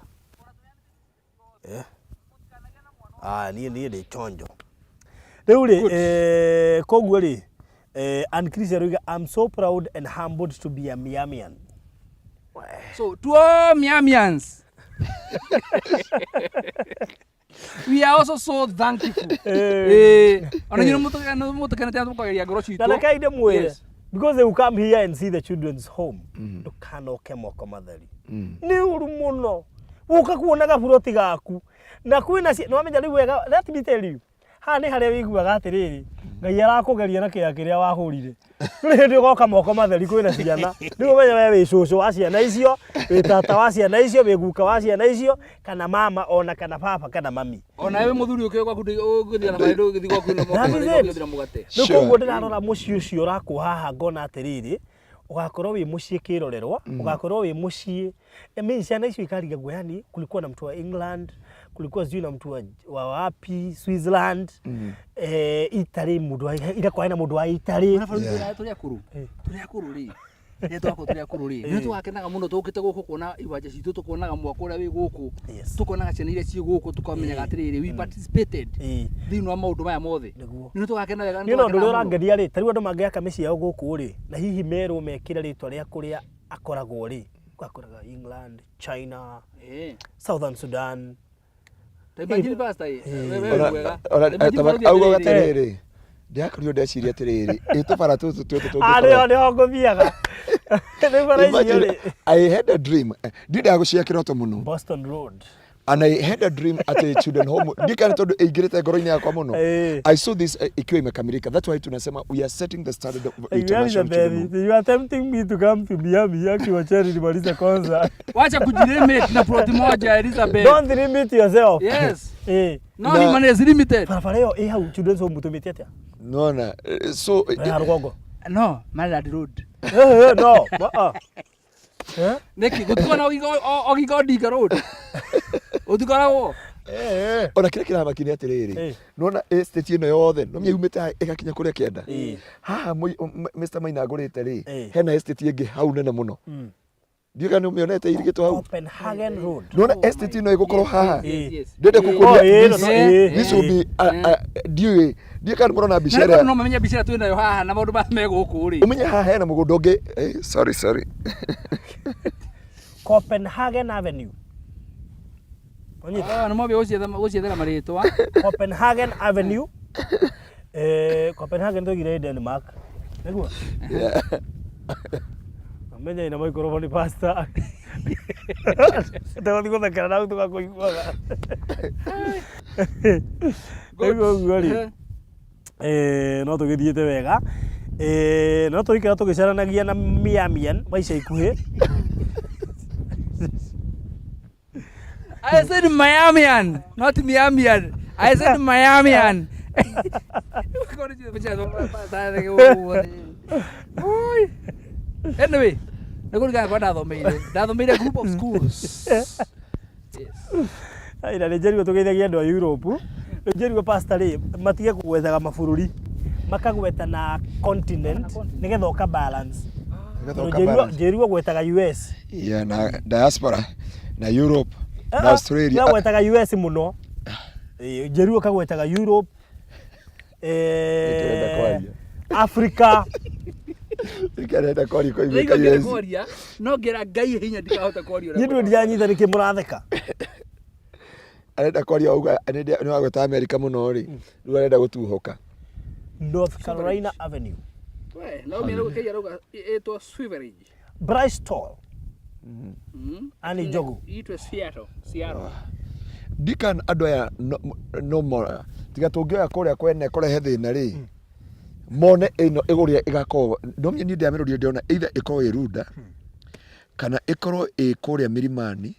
Niĩ ndĩ chonjo. Rĩu rĩ koguo rĩ Chris aroiga I'm so proud and humbled to be a Miamian. So to all Miamians. We are also so thankful. Because they will come here and see the children's home. Ndũkanoke moko matheri. Nĩ ũru mũno. Ũka kuonaga buroti gaku. Na kwĩna no amenya rĩu wega let me tell you. Ha nĩ harĩa wĩiguaga atĩrĩrĩ. Ngai arakũgeria na kĩrĩa wahũrire. Rĩu hĩndĩ ũgoka moko matheri kwĩna ciana. Rĩu ũmenya we wĩ cũcũ wa ciana icio, wĩ tata wa ciana icio, wĩ guka wa ciana icio, kana mama ona kana papa kana mami. Ona wewe mũthuri ũkĩoka ũgĩthia na maĩndũ ũgĩthi gwaku na mũgate mũgate. Nĩ koguo ndĩrarora mũciĩ ũcio ũrakwo haha ngona atĩrĩrĩ ugakorwo wĩ mũciĩ kĩrorerwa ugakorwo wĩ mũciĩ mimi ciana icio ikariga gwani kulikuwa na mtu wa England kulikuwa sijui na mtu wa wapi Switzerland Italy mundu ila kwa ina mundu wa Italy turia kuru ri twako turia kuru ri nĩ twakenaga mũno tũkĩte gũkũ kuona iwanja citũ tukonaga mwako ũrĩa wĩ gũkũ tukonaga ciana iria ci gũkũ tukamenyaga atĩrĩrĩ we participated thĩinĩ wa maũndũ maya mothe nĩ twakenaga nĩ ũndũ ũrĩa ũrangeria ri tari andũ mangĩaka mĩciĩ yao gũkũ ri na hihi merwo mekĩre rĩtwa rĩa kũrĩa akoragwo ri akoraga England China Southern Sudan Taibajiri pasta auga atĩrĩrĩ ndiakorio ndeciria atĩrĩrĩ ĩtũbara tũtũ nĩ hongothiaga I had a dream ndindagucia kĩroto mũno Boston Road and I had a dream at a children home ndikana tondu ĩingĩrĩte ngoro-inĩ yakwa mũno I saw this ikiwa imekamilika that's why tunasema we are setting the standard of international children. You are tempting me to come to Miami akiwa cheri nimalize kwanza wacha kujilimit na plot moja Elizabeth don't limit yourself yes no ni man is limited farafara yo how children's home mutumite atia no so rugongo no Malad Road no Niki gutukana ogigo Dinga Road. Utukana wo. Ona kile kila makini atiriri nona estate ino yothe no miumite igakinya kuria kienda haha Mr Maina ngurite ri hena estate ingi hau nene muno ndiga ni umionete irigito hau Copenhagen Road nona estate ino igukorwo haha ndende kukuria this will be ndiga ni murona bishara no menya bishara twina yo haha na maundu ba meguku ri umenya haha hena mugundo ungi sorry Copenhagen Avenue no mobile uciethera maritwa Copenhagen Avenue Copenhagen thogire Denmark niguo amenya ina microphone pastor ndago thiko thakara na utuka kuiguaga niguo gwari no tugithiete wega no turikira tugicaranagia na Miamian maica ikuhi I said Miamian, not Miamian. I said Miamian. Anyway, I'm going to go to a group of schools. Yes. Ina Nigeria tugeithagia andu a Europe. Nigeria pastor ri matige kugwethaga mabururi. Makagweta na continent nigetha uka balance. Nigeria gwetaga US. Yeah, na diaspora na Europe. Na Australia. Na gwetaga US muno. Jeruo kagwetaga Europe. Africa. Ikarenda kori ko ibe US. No ngera Ngai hinya ndikahota kori ora. Ndu ndianyitha niki muratheka. Arenda kori auga ni wagweta America muno ri. Ru arenda gutuhoka. North Carolina Avenue. We, no mira ukeya ruga eto Swiverage. Bristol. Ani jogu. Itwe Seattle. Dikan andu aya no more. Tiga tungioya kuria kwene kurehe thina ri. Mone ino iguria igako. Ndomye ni ndiamirurio ndiona either ikorwo irunda kana ikorwo ikuria mirimani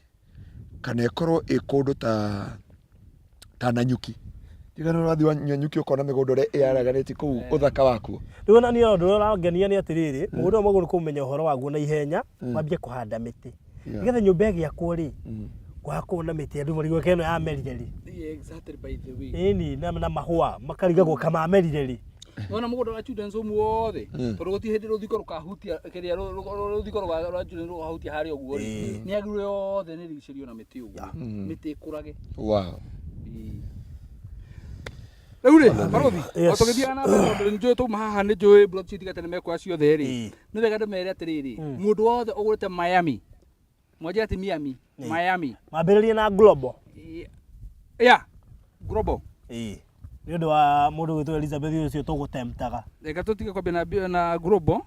kana ikorwo ikundu ta Nanyuki. Tiga no rathi wa Nyanyuki ukona migundo re yaraganiti ku uthaka waku. Ndona ni ondu urangenia ni atiriri mundu maguru kumenya uhoro waguo na ihenya mambie kuhanda miti. Nigetha nyumba giakwo ri gwakwo na miti andu marigwo keno ya merire ri. Exactly by the way. Ini na mahua makarigagwo kama merire ri. Nona mugondo wa students umuothe tondu guti hindi ruthiko rukahutia kiria ruthiko rwa students rukahutia hari oguo ri ni aguru yothe ni rigicerio na miti uguo miti ikurage. Wow. Eure barothi otogithia na tondu njui tuma haha ni njui blood sheet gatene mekwa ciothe ri ni wega ndumere atiriri mundu wothe ugurite Miami moja ati Miami mambiririe na global global ni undu wa mundu witu Elizabeth ucio tugutemptaga ega tutige kwambia na global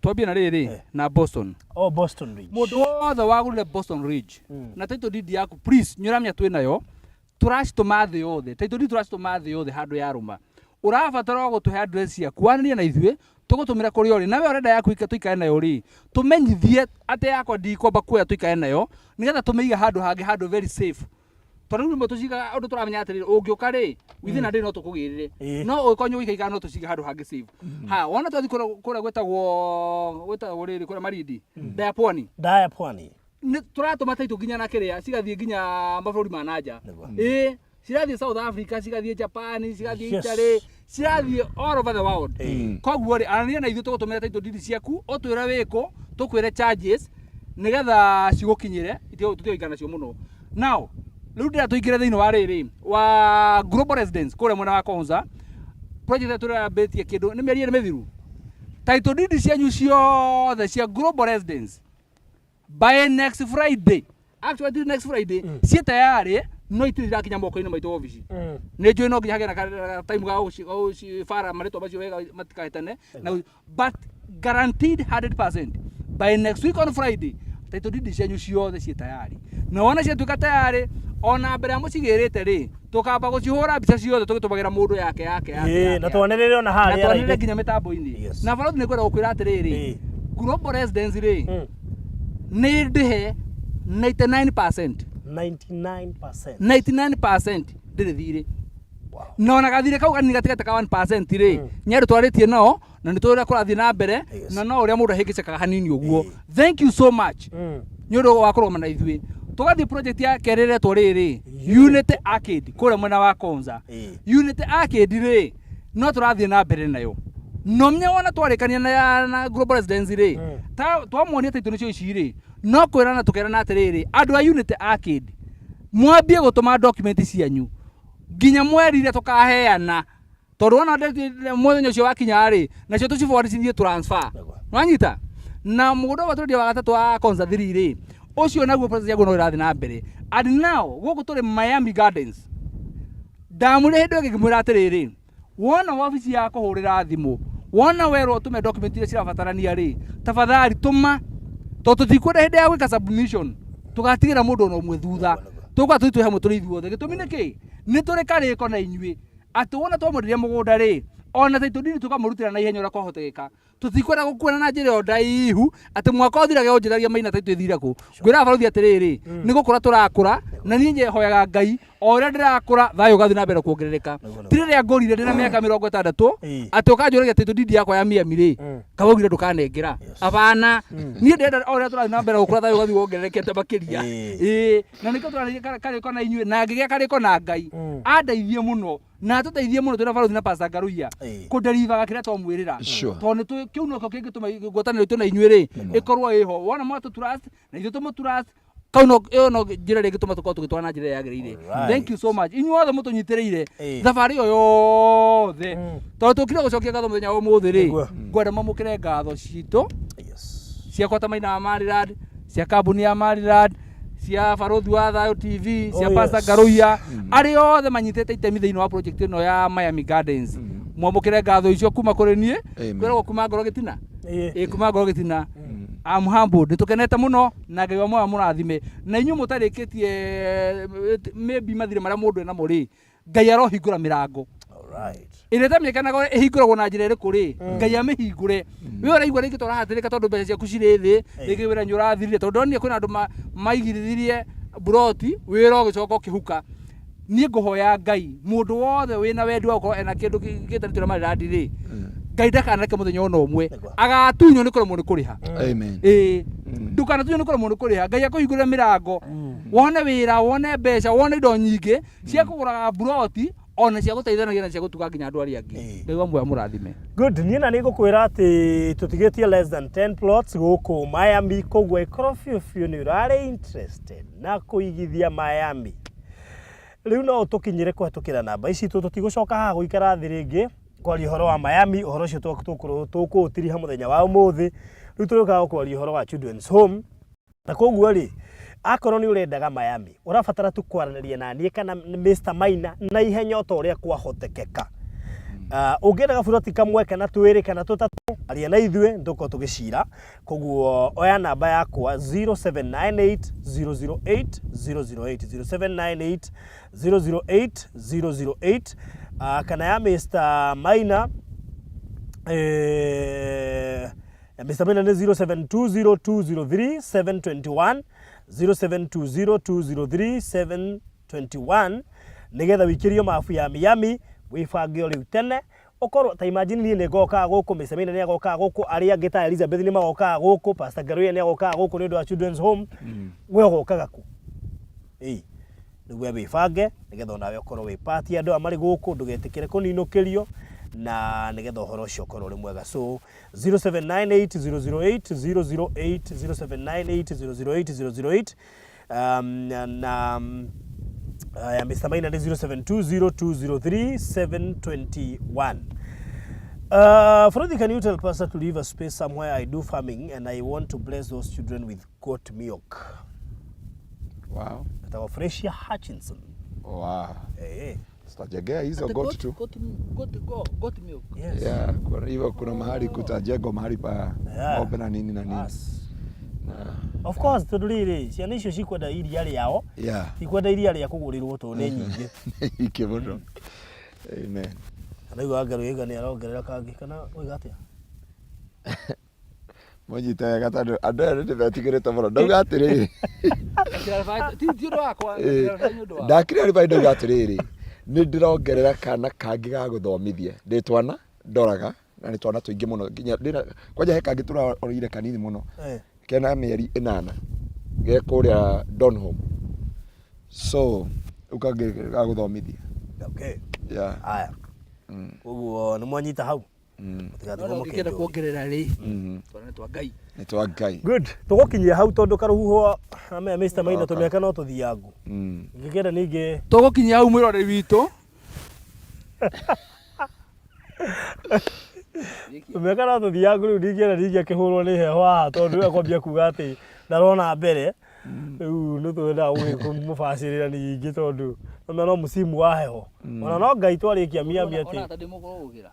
twambia na riri na Boston Boston Ridge mundu wothe wagurire Boston Ridge na title deed yaku please nyuramya twinayo turacituma thi yothe title deed turacituma thi yothe handu ya ruma urabatara gutuhe address yaku wanania na ithuĩ tugutumira kuri ori nawe orenda yaku tuikare nayo ri tumenyithie ate yakwa ndikomba kuya tuikare nayo nigetha tumeiga handu hangi handu very safe tondu rimo tuciga undu turamenya atiriri ungiuka ri within a day no tukugirire no ukonyo wikaika no tuciga handu hangi safe ha wona twathi kura gwetagwo riri kura Marindi Diaponi ni turatuma taitu nginya na kiria cigathie nginya mabũrũri ma nanja cirathie South Africa cigathie Japan cigathie Italy cirathie all over the world koguo ri anania na ithuĩ tugutumira title deed ciaku utwira wiko tukwire charges nigetha cigukinyire tutioikana cio muno now riu ndira tuikire thiini wa riri wa global residence kure mwena wa Konza project turabetie kindu ni mieri mithiru title deed cianyu ciothe cia global residence by next Friday actually next Friday cie tayari no itirira kinya moko-ini maitu office ni njui no nginya hage na time ga fara marito bacio wega matikahetane but guaranteed 100% by next week on Friday title deed cianyu ciothe cie tayari na wona ciatuika tayari ona mbere ya mucigirite ri tukamba gucihura mbica ciothe tugitumagira mundu yake na twanirire ona haria na twanirire nginya mitambo-ini na bado ni kwenda gukwira atiriri global residence ri ni ndihe 99% ndire thire no na gathire kau gatigate ka 1% ri nyeru twaritie no na nĩ tũrĩa kũrathiĩ na mbere na no ũrĩa mũndũ ahĩngĩcaga hanini ũguo. Thank you so much nĩ ũndũ wa kũrũgama na ithuĩ. Tũgathiĩ project ya kerĩ ĩretwo rĩrĩ Unity Arcade kũrĩa mwena wa Konza. Unity Arcade rĩ no tũrathiĩ na mbere nayo. No menya wona twarĩkania na Global Residency rĩ twamuonia taitũ nĩcio ici rĩ no kwĩrana tũkerana atĩrĩrĩ andũ a Unity Arcade mwambie gũtũma document cianyu nginya mweri ile tũkaheana tondũ wona mũthenya ũcio wakinya rĩ nacio tũciforwardithie transfer nwanyita na mũgũnda wa tũrendia wa gatatũ wa Konza 3 rĩ ũcio naguo process yaguo no ĩrathiĩ na mbere. And now gũkũ tũrĩ Miami Gardens ndamũrĩ hĩndĩ ĩngĩ atĩrĩrĩ wona wabici ya kũhũrĩra thimũ wona werwo ũtũme document iria cirabatarania rĩ tafadhali tũma tondũ tũtikwenda hĩndĩ ya gwĩka submission tũgatigĩra mũndũ ona ũmwe thutha tũgwa tũitũ hamwe tũrĩ ithuothe. Gĩtũmi nĩkĩ nĩ tũrĩ karĩko na inyuĩ atĩ wona twamũrĩria mũgũnda rĩ ona taitũ ndini tũkamũrutĩra na ihenya ũrĩa kwahotekeka. Tũtikwenda gũkuona na njĩra ndaihu atĩ mwaka ũthiraga ũnjĩragia maina taitũ ĩthire kũ. Ngwĩra barothi atĩrĩrĩ nĩ gũkũra tũrakũra na niĩ njehoyaga Ngai o ũrĩa ndĩrakũra thayũ ũgathiĩ na mbere kuongerereka. Ti rĩrĩa ngũrire ndĩna mĩaka 60 atĩ ũkanjũragia taitũ ndindi yakwa ya Miami rĩ kawaugire ndũkanengera. Abana niĩ ndĩrenda o ũrĩa tũrathiĩ na mbere gũkũra thayũ ũgathiĩ wongererekete makĩria. Na nĩkĩo tũrathiĩ karĩko na inyuĩ na ngĩgĩa karĩko na Ngai andeithie mũno na tũteithie mũno twĩna barothi na Pastor Ngaruiya kũnderivaga kĩrĩa twamwĩrĩra tondũ kĩu noko kĩngĩtũma ngwatanĩro itũ na inyuĩ rĩ ĩkorwo ĩho wona mwatũ trust na ithuĩ tũmũ trust kau no njĩra ĩrĩa ĩngĩtũma tũkorwo tũgĩtwara na njĩra ĩrĩa yagĩrĩire. Thank you so much inyuothe mũtũnyitĩrĩire thabarĩ ĩyo yothe tondũ tũkire gũcokia ngatho mũthenya ũmũthĩ rĩ ngwenda mamũkĩre ngatho citũ cia Kwata Maina wa Maryland cia kambuni ya Maryland cia barothi wa Thayũ TV cia Pastor Ngaruiya arĩa othe manyitĩte itemi thĩinĩ wa project ĩno ya Miami Gardens. Mwamũkĩre ngatho icio kuma kũrĩ niĩ kwĩragwo kuma ngoro gĩtina kuma ngoro gĩtina. I'm humbled nĩtũkenete mũno na Ngai wa moyo mũrathime na inyuĩ mũtarĩkĩtie maybe mathire marĩa mũndũ ena mo rĩ Ngai arohingũra mĩrango. Ĩrĩa tamĩkanaga ĩhingũragwo na njĩra ĩrĩkũ rĩ Ngai amĩhingũre. Wĩ ũraigua rĩngĩ tũrahatĩrĩka tondũ mbeca ciaku cirĩ thĩ rĩngĩ wĩra nĩ ũrathirire tondũ ndonire kwĩna andũ maigithirie buroti wĩra ũgĩcoka ũkĩhuka. Niĩ ngũhoya Ngai mũndũ wothe wĩna wendi wa gũkorwo ena kĩndũ gĩtarĩ Maryland rĩ Ngai ndakanake mũthenya ona ũmwe agatunywo nĩ kũremwo nĩ kũrĩha. Amen. Ndũkanatunywo nĩ kũremwo nĩ kũrĩha. Ngai akũhingũrĩre mĩrango wone wĩra wone mbeca wone indo nyingĩ cia kũgũraga buroti ona cia gũteithanagia na cia gũtuga nginya andũ arĩa angĩ. Ngai wa muoyo mũrathime. Good. Niĩ na nĩ ngũkwĩra atĩ tũtigĩtie less than 10 plots gũkũ Miami koguo ĩkorwo biũ nĩ ũrarĩ interested na kũigithia Miami rĩu no tũkinyĩre kũhetũkĩra namba ici tũtigũcoka haha gũikara thĩ rĩngĩ kwaria ũhoro wa Miami ũhoro ũcio tũkũũtiriha mũthenya wa ũmũthĩ rĩu tũrĩũkaga kwaria ũhoro wa children's home na koguo rĩ akorwo nĩ ũrendaga Miami ũrabatara tu kwaranĩria na niĩ kana Mr. Maina na ihenya o ta ũrĩa kwahotekeka. Ũngĩendaga buroti kamwe kana twĩrĩ kana tũtatũ aria na ithuĩ nĩtũkorwo tũgĩcira koguo oya namba yakwa 0798 008 kana ya Mr. Maina Mr. Maina ni 0720203721 0720203721 nigetha wikirio mafu ya Miami wibange riu tene okorwo ta imagine ni ngoka guku Mr. Maina ni agoka guku aria ngita Elizabeth ni magoka guku Pastor Ngaruiya ni agoka guku ni ndo wa children's home we ugokaga ku nĩguo wibange nigetha nawe ukorwo wi party andũ amari guku ndugetikire kuninũkĩrio na nigetha uhoro ucio ukorwo uri mwega. So 0798008008 na Mr. Maina 0720203721. Frodi, can you tell Pastor to leave a space somewhere? I do farming and I want to bless those children with goat milk. Wow. That's Freshia Hutchinson. Wow. Hey. Tutajengea hizo goat tu. Goat milk. Yes. Yeah, kwa hivyo kuna mahali kutajengwa mahali pa ng'ombe na nini na nini. Yes. Of course tudulire ciana icio cikwenda iria rĩao. Yeah. Ikwenda iria rĩa kũgũrĩrwo to nĩ nyingĩ. Ikĩmuno. Amen. Anaigua Ngaruiya nĩ arongerera kangĩ kana oiga atĩa? Monyita gatandũ andũ aya nĩ betigĩrĩte mũno ndauga atĩrĩrĩ. Ndakĩrĩa rĩba ndauga atĩrĩrĩ nĩ ndĩrongerera kana kangĩ ga gũthomithia ndĩtwana ndoraga na nĩ twana tũingĩ mũno nginya kwanja he kangĩ tũrorire kanini mũno kena mĩeri 8 ge kũrĩa Donholm so ukage gagũthomithia. Okay. Yeah. Aya. Ũguo nĩ mwanyita hau. Ngĩkĩenda kuongerera rĩ. Twana twa Ngai. Nĩ twa Ngai. Good. Tũgũkinyia hau tondũ karũhuho Mr. Maina tũmĩaka no tũthiangu. Ngĩkĩenda ningĩ tũgũkinyia hau mwĩrore witũ. Tũmĩaka no tũthiangu rĩu ningĩ akĩhũrwo nĩ heho haha tondũ akwambia kuga atĩ ndarona mbere. Rĩu nĩ twenda mũbacĩrĩra ningĩ tondũ no musimu wa heho. Ona no Ngai twarĩkia miambia atĩ. Ona ta ndĩmũkũrũgĩra.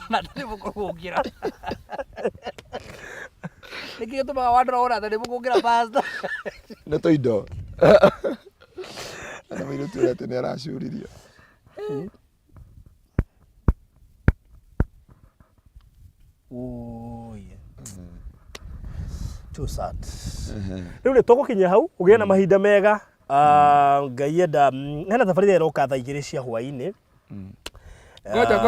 Ona ta ndĩmũkũrũgĩra. Nĩkĩ gĩtũmaga wandora ona ta ndĩmũkũrũgĩra pastor. Nĩ tũindo. Ana mĩirũ tuoya atĩ nĩ aracuririo. Oh yeah. Too sad. Rĩu nĩ tũgũkinyia hau ũgĩe na mahinda mega. Ngai enda hena thabarĩ ĩroka thaa 2 cia hwaĩ-inĩ. Ngoja.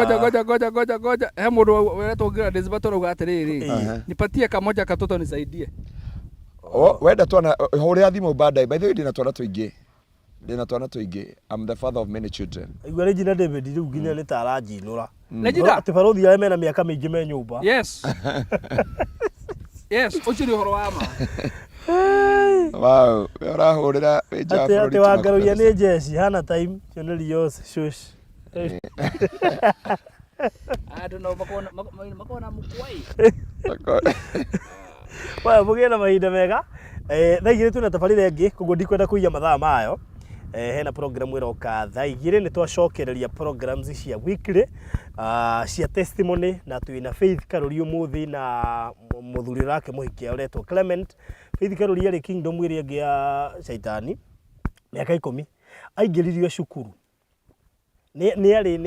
He mũndũ weretwo ngira Desbato uga atĩrĩrĩ. Nipatie kamoja katoto nisaidie. Wenda twana hũrĩa thimũ baadaye. By the way ndina twana tũingĩ. I'm the father of many children. Igua Regina David rĩu nginya nĩ ta aranjinũra. Regina atĩ barothi arĩa mena mĩaka mĩingĩ me nyũmba. Yes. Yes, ũcio nĩ ũhoro wa ma. Wow, ũrahũrĩra wĩnja bũrũri. Atĩ wa Ngaruiya nĩ jeci hana time cionerio shush. Andũ no makona mũkwai. Wa mũgĩe na mahinda mega. Thaa 2 twĩna tabarĩra ĩngĩ koguo ndikwenda kũiya mathaa mayo. Hena program ĩroka thaa 2 nĩ twacokereria programs cia weekly cia testimony na twĩna Faith Karori ũmũthĩ na mũthuri wake mũhikia ũretwo Clement. Faith Karori arĩ Kingdom ĩrĩa ĩngĩ ya Shaitani mĩaka 10 aingĩririo cukuru. Nĩ arĩ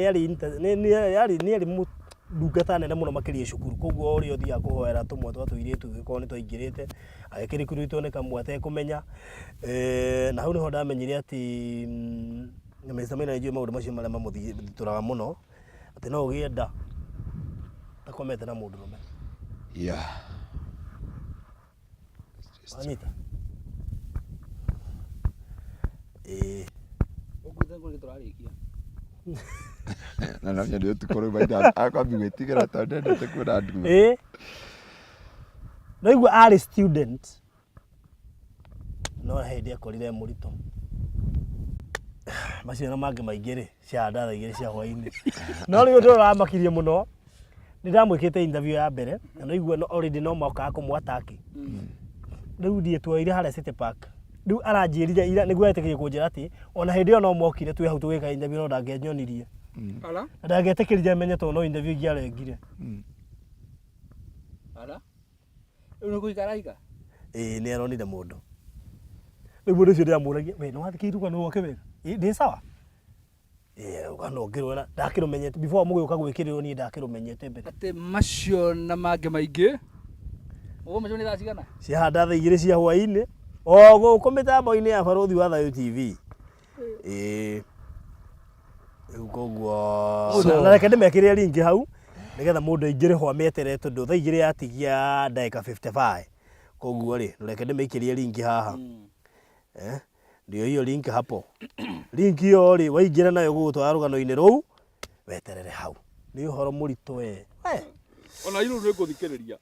ndungata nene mũno makĩria cukuru koguo ũrĩa ũthiaga kũhoera tũmwe twa tũirĩtu gĩkorwo nĩ twaingĩrĩte agĩkĩrĩkuruitwo nĩ kamwe atekũmenya na hau nĩho ndamenyire atĩ Mr. Maina nĩnjũĩ maũndũ macio marĩa mamũthitũraga mũno atĩ no ũgĩe nda akomete na mũndũrũme. Yeah. Anita. Ũguo tũrarĩkia. Na no ndio tukoro baida akwambi gwetigĩra tondũ ndendete kuona ndugu. No igua arĩ student no hĩndĩ akorire mũritũ. Macio na mangĩ maingĩ rĩ cia ndatha 2 cia hwaĩ-inĩ. No rĩu ũndũ ũramakirie mũno nĩ ndamwĩkĩte interview ya mbere na no igua already no mokaga kũmwataki. Rĩu ndiĩ twaire harĩa City Park. Rĩu aranjĩrire ira nĩguo etĩkĩrie kũnjĩra atĩ ona hĩndĩ ĩyo no mokire twĩ hau tũgĩka interview no ndangĩanyonirie. Ala? Ndangĩetĩkĩrire menye tondũ no interview ingĩarengire. Ala? Rĩu nĩ gũikara ika? Nĩ aronire mũndũ. Rĩu mũndũ ũcio ndĩramũragia we nĩ wathikĩirwo kana woke wega? Ndĩ sawa? Ũkanongĩrwo na ndakĩrũmenyete before mũgĩũka gwĩkĩrĩrwo niĩ ndakĩrũmenyete mbere. Atĩ macio na mangĩ maingĩ. Ũguo macio nĩ thaa cigana? Ciahanda thaa 2 cia hwaĩ-inĩ. Gũkũ mĩtambo-inĩ ya barothi wa Thayũ TV. Rĩu koguo na reke ndĩmekĩrĩre link hau nĩgetha mũndũ aingĩre ho ameterere tondũ thaa 2 yatigia ndagĩka 55. Koguo rĩ reke ndĩmĩikĩrie link haha. Ndio hiyo link hapo. Link hiyo rĩ waingĩra nayo gũgũtwara rũgano-inĩ rũu weterere hau. Nĩ ũhoro mũritũ we. Ona iru nĩ ngũthikĩrĩria.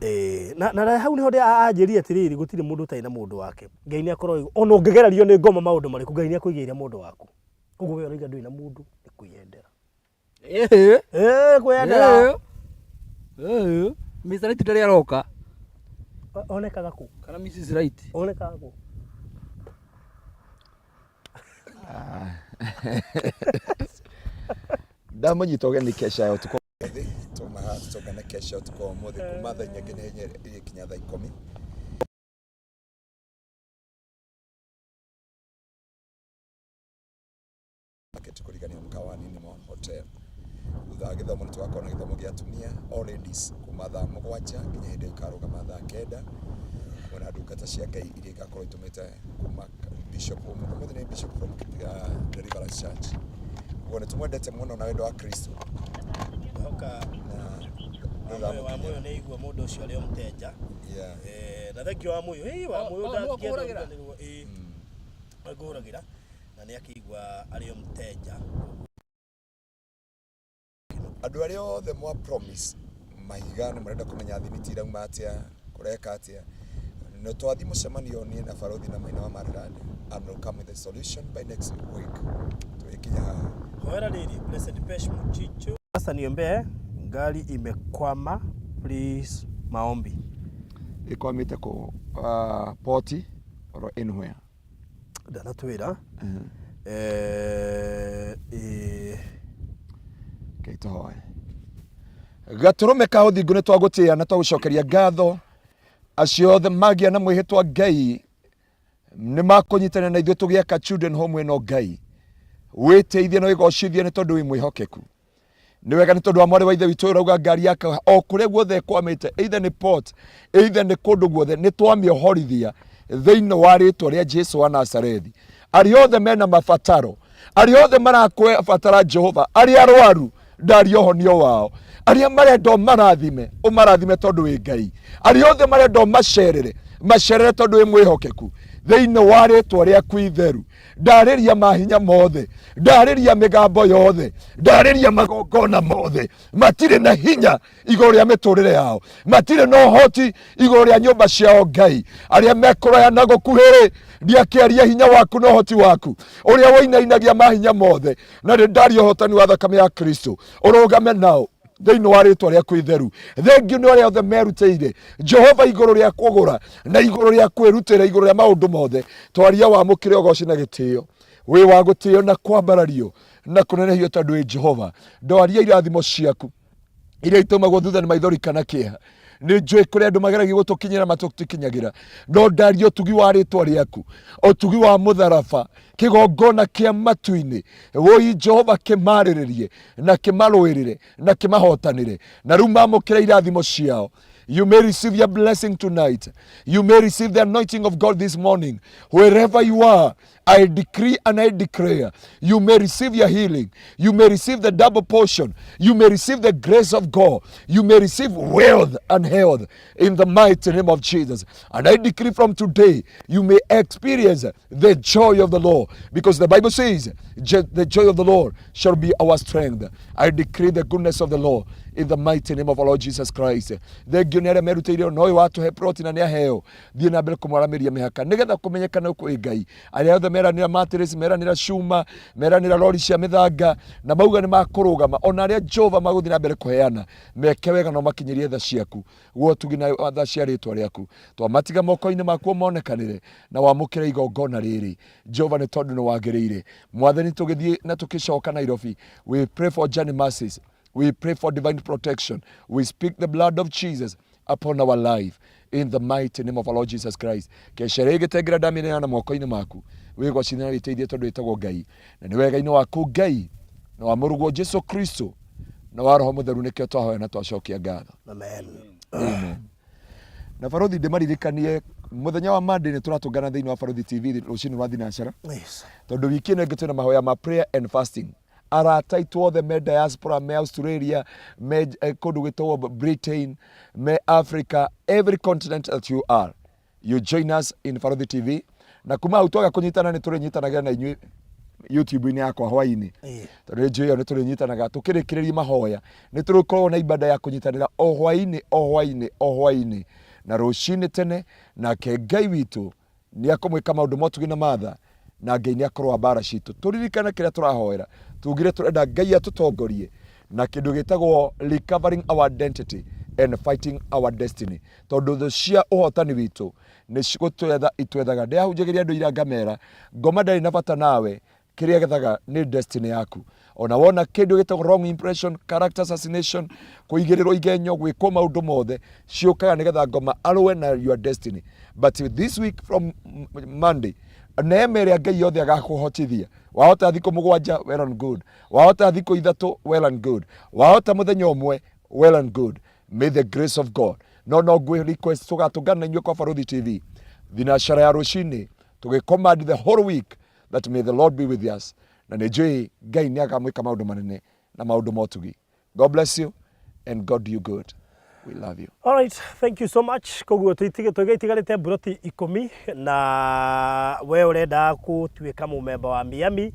Na hau nĩho anjĩria atĩrĩrĩ gũtirĩ mũndũ ũtarĩ na mũndũ wake. Ngai nĩ akorwo ona ũngĩgererio nĩ ngoma maũndũ marĩkũ Ngai nĩ akũigĩire mũndũ waku. Koguo we ũraiga ndũrĩ na mũndũ nĩ kwĩyendera. Kwĩyendera. Mr. Right ndarĩ aroka. Onekaga kũ? Kana Mrs. Right? Onekaga kũ? Ndamũnyita ũgeni kesha ya ũtukũ. Tũtũngana kesha ũtukũ ũmũthĩ kuma thaa 4 nginya ikinya thaa 10. Kũrigania mũkawa-inĩ mwa hotel. Thutha wa gĩthomo nĩ tũgakorwo na gĩthomo gĩa atumia all ladies kuma thaa 7 nginya hĩndĩ ĩkarũgama thaa 9. Kuna ndungata cia Ngai iria igakorwo itumĩte kuma Bishop ũmũthĩ nĩ Bishop from Deliverance Church. Ũguo nĩ tũmwendete mũno na wendo wa Kristo. toka wa moyo nĩ igua mũndũ ũcio arĩ mũteja na thengio wa moyo wa moyo ndangĩenda ngũragira na nĩ akĩigua arĩ mũteja andũ arĩa othe mwa promise mahiga nĩ marenda kũmenya thimiti irauma atĩa kũreka atĩa no twathi mũcemanio niĩ na barothi na Maina wa Mararani and will come with a solution by next week tukinya hoera rĩrĩ blessed pesh mchicho sasa niombe gari imekwama please maombi ikwamite ku poti or anywhere ndana twira Keitohoe gaturume ka uthingu nĩ twagũtĩa na twagũcokeria ngatho acio othe magia na mwĩhĩtwa Ngai nĩ makũnyitana na ithuĩ tũgĩaka children home ĩno Ngai wĩteithie na wĩgocithie nĩ tondũ wĩ mwĩhokeku nĩ wega nĩ tondũ wa mwarĩ wa ithe witũ ũrauga ngari yake o kũrĩa guothe kwamĩte either nĩ port either nĩ kũndũ guothe nĩ twamĩohorithia thĩinĩ wa rĩtwa rĩa Jesu wa Nazarethi arĩa othe mena mabataro arĩa othe marabatara Jehova arĩa arwaru ndaria ũhonio wao arĩa marenda marathime ũmarathime tondũ wĩ Ngai arĩa othe marenda macerere tondũ wĩ mwĩhokeku thĩinĩ wa rĩtwa rĩaku itheru ndarĩria mahinya mothe ndarĩria mĩgambo yothe ndarĩria magongona mothe matirĩ na hinya igũrũ rĩa mĩtũrĩre yao matirĩ na ũhoti igũrũ rĩa nyũmba ciao Ngai arĩa mekũraya na gũkuhĩrĩ ndiakĩaria hinya waku na ũhoti waku ũrĩa woinainagia mahinya mothe na ndaria ũhotani wa thakame ya Kristo ũrũgame nao thĩinĩ wa rĩtwa rĩaku itheru thengiũ nĩ arĩa othe merutĩire Jehova igũrũ rĩa kũgũra na igũrũ rĩa kwĩrutĩra igũrũ rĩa maũndũ mothe twaria wamũkĩre ũgoci na gĩtĩo wĩ wa gũtĩo na kwambarario na kũnenehio tondũ wĩ Jehova ndaria irathimo ciaku iria itumagwo thutha nĩ maithori kana kĩeha nĩ njũĩ kũrĩa andũ mageragia gũtũkinyĩra matũkinyagĩra no ndaria ũtugi wa rĩtwa rĩaku ũtugi wa mũtharaba kĩgongona kĩa matu-inĩ woi Jehova kĩmarĩrĩrie na kĩmarũĩrĩre na kĩmahotanĩre na rĩu mamũkĩra irathimo ciao. You may receive your blessing tonight. You may receive the anointing of God this morning. Wherever you are, I decree and I declare, you may receive your healing. You may receive the double portion. You may receive the grace of God. You may receive wealth and health in the mighty name of Jesus. And I decree from today, you may experience the joy of the Lord. Because the Bible says, the joy of the Lord shall be our strength. I decree the goodness of the Lord in the mighty name of our Lord Jesus Christ. Thengio nĩ arĩa merutĩire no watũhe proti na nĩ aheo thiĩ na mbere kũmwaramĩria mĩhaka nĩgetha kũmenyekana kwĩ Ngai arĩa othe meranĩra matress meranĩra cuma meranĩra lori cia mĩthanga na mauga nĩ makũrũgama ona arĩa Jehova magũthiĩ na mbere kũheana meke wega no makinyĩrie tha ciaku wotugi na tha cia rĩtwa rĩaku twamatiga moko-inĩ makuo monekanĩre na wamũkĩre igongona rĩrĩ Jehova nĩ tondũ nĩ wagĩrĩire mwathani tũgĩthiĩ na tũkĩcoka Nairobi. We pray for journey mercies. We pray for divine protection. We speak the blood of Jesus upon our life in the mighty name of our Lord Jesus Christ. Keshere gĩtengera ndamĩneana na moko-inĩ maku wĩgocithie na wĩteithie tondũ wĩtagwo Ngai na nĩ wega-inĩ waku Ngai na wa mũrũgwo Jesu Kristo na wa Roho Mũtheru nĩkĩo twahoya na twacokia ngatho. Amen. Amen. Na barothi ndĩmaririkanie mũthenya wa Monday nĩ tũratũngana thĩinĩ wa Barothi TV rũcinĩ rwa thinacara. Yes. Tondũ wiki ĩno ĩngĩ twĩna mahoya ma prayer and fasting. Arata itu othe me diaspora, me Australia, me kũndũ gwĩtagwo Britain, me Africa, every continent that you are. You join us in Barothi TV. Na kuma hau twaga kũnyitana nĩ tũrĩnyitanaga na inyuĩ YouTube-inĩ yakwa hwainĩ. Tondũ nĩ njũĩ nĩ tũrĩnyitanaga tũkĩrĩkĩrĩria mahoya. Nĩ tũrĩkorwo na ibada ya kũnyitanĩra o hwainĩ na rũcinĩ tene nake Ngai witũ nĩ akũmwĩka maũndũ motugi na matha na Ngai nĩ akorwo mbara citũ tũririkane kĩrĩa tũrahoera tugire tũrenda Ngai atũtongorie na kĩndũ gĩtagwo recovering our identity and fighting our destiny tondũ thũ cia ũhotani witũ nĩ gũtwetha itwethaga ndĩahunjagĩria andũ ira ngamera ngoma ndarĩ na bata nawe kĩrĩa gethaga nĩ destiny yaku ona wona kĩndũ gĩtagwo wrong impression, character assassination, kũigĩrĩrwo igenyo gwĩkwo maũndũ mothe ciũkaga nĩgetha ngoma arũe na your destiny. But this week from Monday neema ĩrĩa Ngai yothe agakũhotithia wahota thikũ mũgwanja well and good, wahota thikũ ithatũ well and good, wahota mũthenya ũmwe well and good. May the grace of God no ngwĩ request tũgatũngana inyuĩ kwa Barothi TV thinacara ya rũcinĩ tũgĩcommand the whole week that may the Lord be with us na nĩ njũĩ Ngai nĩ akamwĩka maũndũ manene na maũndũ motugi God bless you and God do you good. We love you. All right, thank you so much. Koguo tuitigarite buroti 10 na we urenda kutuika mumemba wa Miami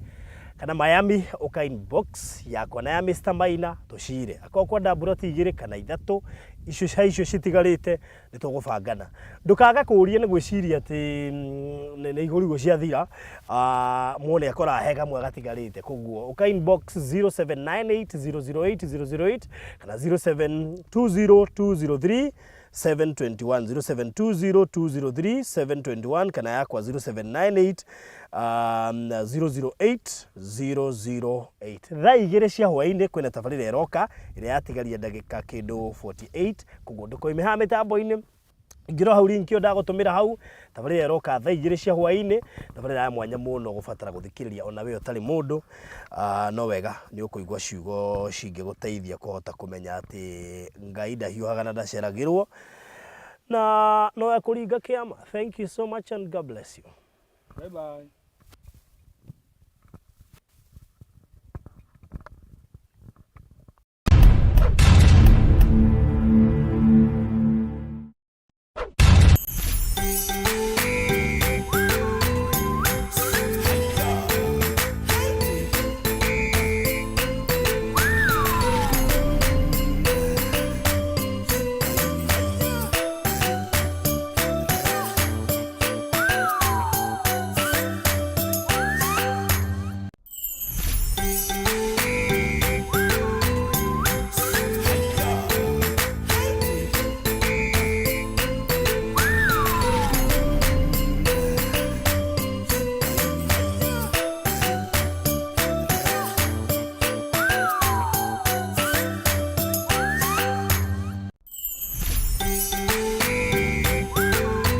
kana Miami uka inbox yakwa na ya Mr. Maina tucire akokwenda buroti 2 kana 3 icio citigarite nitugubangana ndukaga kuuria ni gwiciria ati ni igurigo cia thira muone akora hega mwe gatigarite koguo uka inbox 0798008008 kana 0720203721 0720203721 kana yakwa 0798 thaa igire cia hwaini kwina tabarira eroka ire yatigaria ndagika kindu 48 koguo ndukoime mitambo-ini ngiro hau link yo ndagutumira hau tabarira eroka thaa igire cia hwaini tabarira ya mwanya muno gubatara guthikiriria ona we utari mundu no wega ni ukuigwa ciugo cingiguteithia kuhota kumenya ati Ngai ndahiuhaga na ndaceragirwo na no ya kuringa kiama. Thank you so much and God bless you. Bye bye.